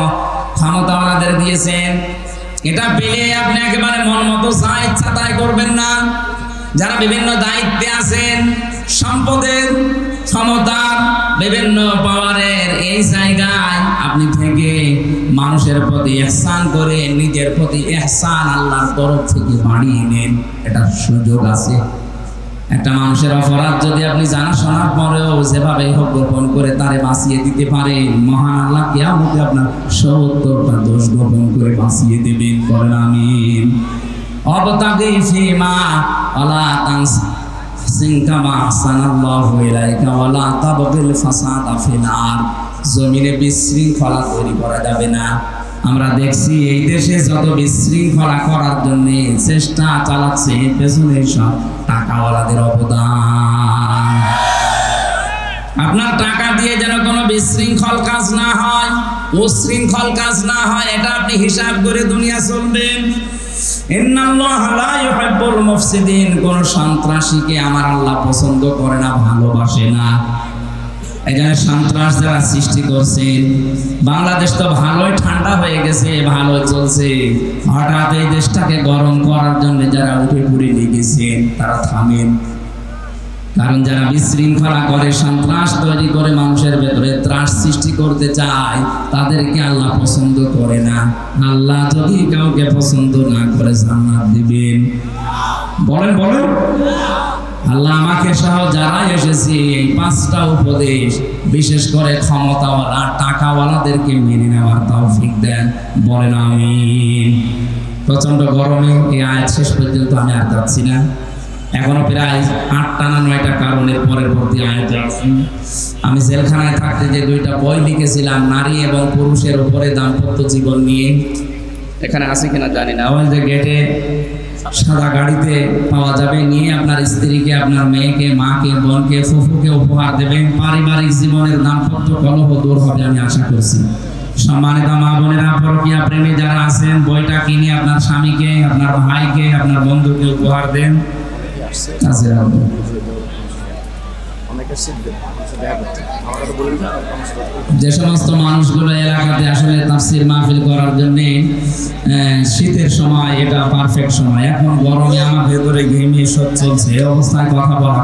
ক্ষমতাওয়ালাদের দিয়েছেন। এটা পেলে আপনি একেবারে মন মতো যা ইচ্ছা তাই করবেন না। যারা বিভিন্ন দায়িত্বে আছেন, সম্পদের ক্ষমতার, বিভিন্ন পাওয়ারের এই জায়গায় আপনি থেকে মানুষের প্রতি ইহসান করে নিজের প্রতি ইহসান আল্লাহর তরফ থেকে বাড়িয়ে নেন, এটা সুযোগ আছে। একটা মানুষের অপরাধ যদি আপনি জানা শোনার পরেও যেভাবে হোক গোপন করে তারে বাঁচিয়ে দিতে পারেন, মহান আল্লাহ কিয়ামতে আপনার ৭০টা দোষ গোপন করে বাঁচিয়ে দেবেন। বলেন আমিন। অবতাগি ফিমা ওয়ালা তানসিন কামা আহসানাল্লাহু ইলাইকা ওয়ালা তাবগিল ফাসাদা ফিল আরদ। জমিনে বিশৃঙ্খলা তৈরি করা যাবে না। আমরা দেখছি এই দেশে যত বিশৃঙ্খলা করার জন্য চেষ্টা চালাচ্ছে, পেছনে সব টাকাওয়ালাদের অবদান। আপনার টাকা দিয়ে যেন কোনো বিশৃঙ্খল কাজ না হয়, উশৃঙ্খল কাজ না হয়, এটা আপনি হিসাব করে দুনিয়া চলবেন। ইন্নাল্লাহা লা ইউহিব্বুল মুফসিদিন। কোন সন্ত্রাসীকে আমার আল্লাহ পছন্দ করে না, ভালোবাসে না। এখানে সন্ত্রাস যারা সৃষ্টি করছেন, বাংলাদেশ তো ভালোই ঠান্ডা হয়ে গেছে, ভালো চলছে, হঠাৎ এই দেশটাকে গরম করার জন্য যারা উঠে পড়ে লেগেছেন তারা থামেন। কারণ যারা বিশৃঙ্খলা করে, সন্ত্রাস তৈরি করে, মানুষের ভেতরে ত্রাস সৃষ্টি করতে চায়, তাদেরকে আল্লাহ পছন্দ করে না। আল্লাহ যদি কাউকে পছন্দ না করে জান্নাত দিবেন? বলেন বলেন। আল্লাহ আমাকে সহ যারা এসেছি এই 5টা উপদেশ বিশেষ করে ক্ষমতাওয়ালা টাকাওয়ালাদেরকে মেনে নেওয়ার তৌফিক দেন। বলেন আমিন। প্রচন্ড গরমে এই আয়াত শেষ পর্যন্ত আমি আর যাচ্ছি না, এখনো প্রায় 8টা না 9টা কারণের পরবর্তী আয়াত আছে। আমি জেলখানায় থাকতে যে 2টা বই লিখেছিলাম, নারী এবং পুরুষের উপরে দাম্পত্য জীবন নিয়ে, এখানে আছে কিনা জানি না, ওই যে গেটে সাদা গাড়িতে পাওয়া যাবে, নিয়ে আপনার স্ত্রীকে, আপনার মেয়েকে, মাকে, বোনকে, ফুফুকে উপহার দেবেন। পারিবারিক জীবনের দাম্পত্য কলহ দূর হবে আমি আশা করছি। সম্মানিত মা বোনেরা, পরকীয়া প্রেমী যারা আছেন, বইটা কিনে আপনার স্বামীকে, আপনার ভাইকে, আপনার বন্ধুকে উপহার দেন। যে সমস্ত মানুষগুলো এলাকাতে আসলে তাফসীর মাহফিল করার জন্য, শীতের সময় এটা পারফেক্ট সময়। এখন গরমে আমার ভেতরে ঘেমে সব চলছে, এই অবস্থায় কথা বলা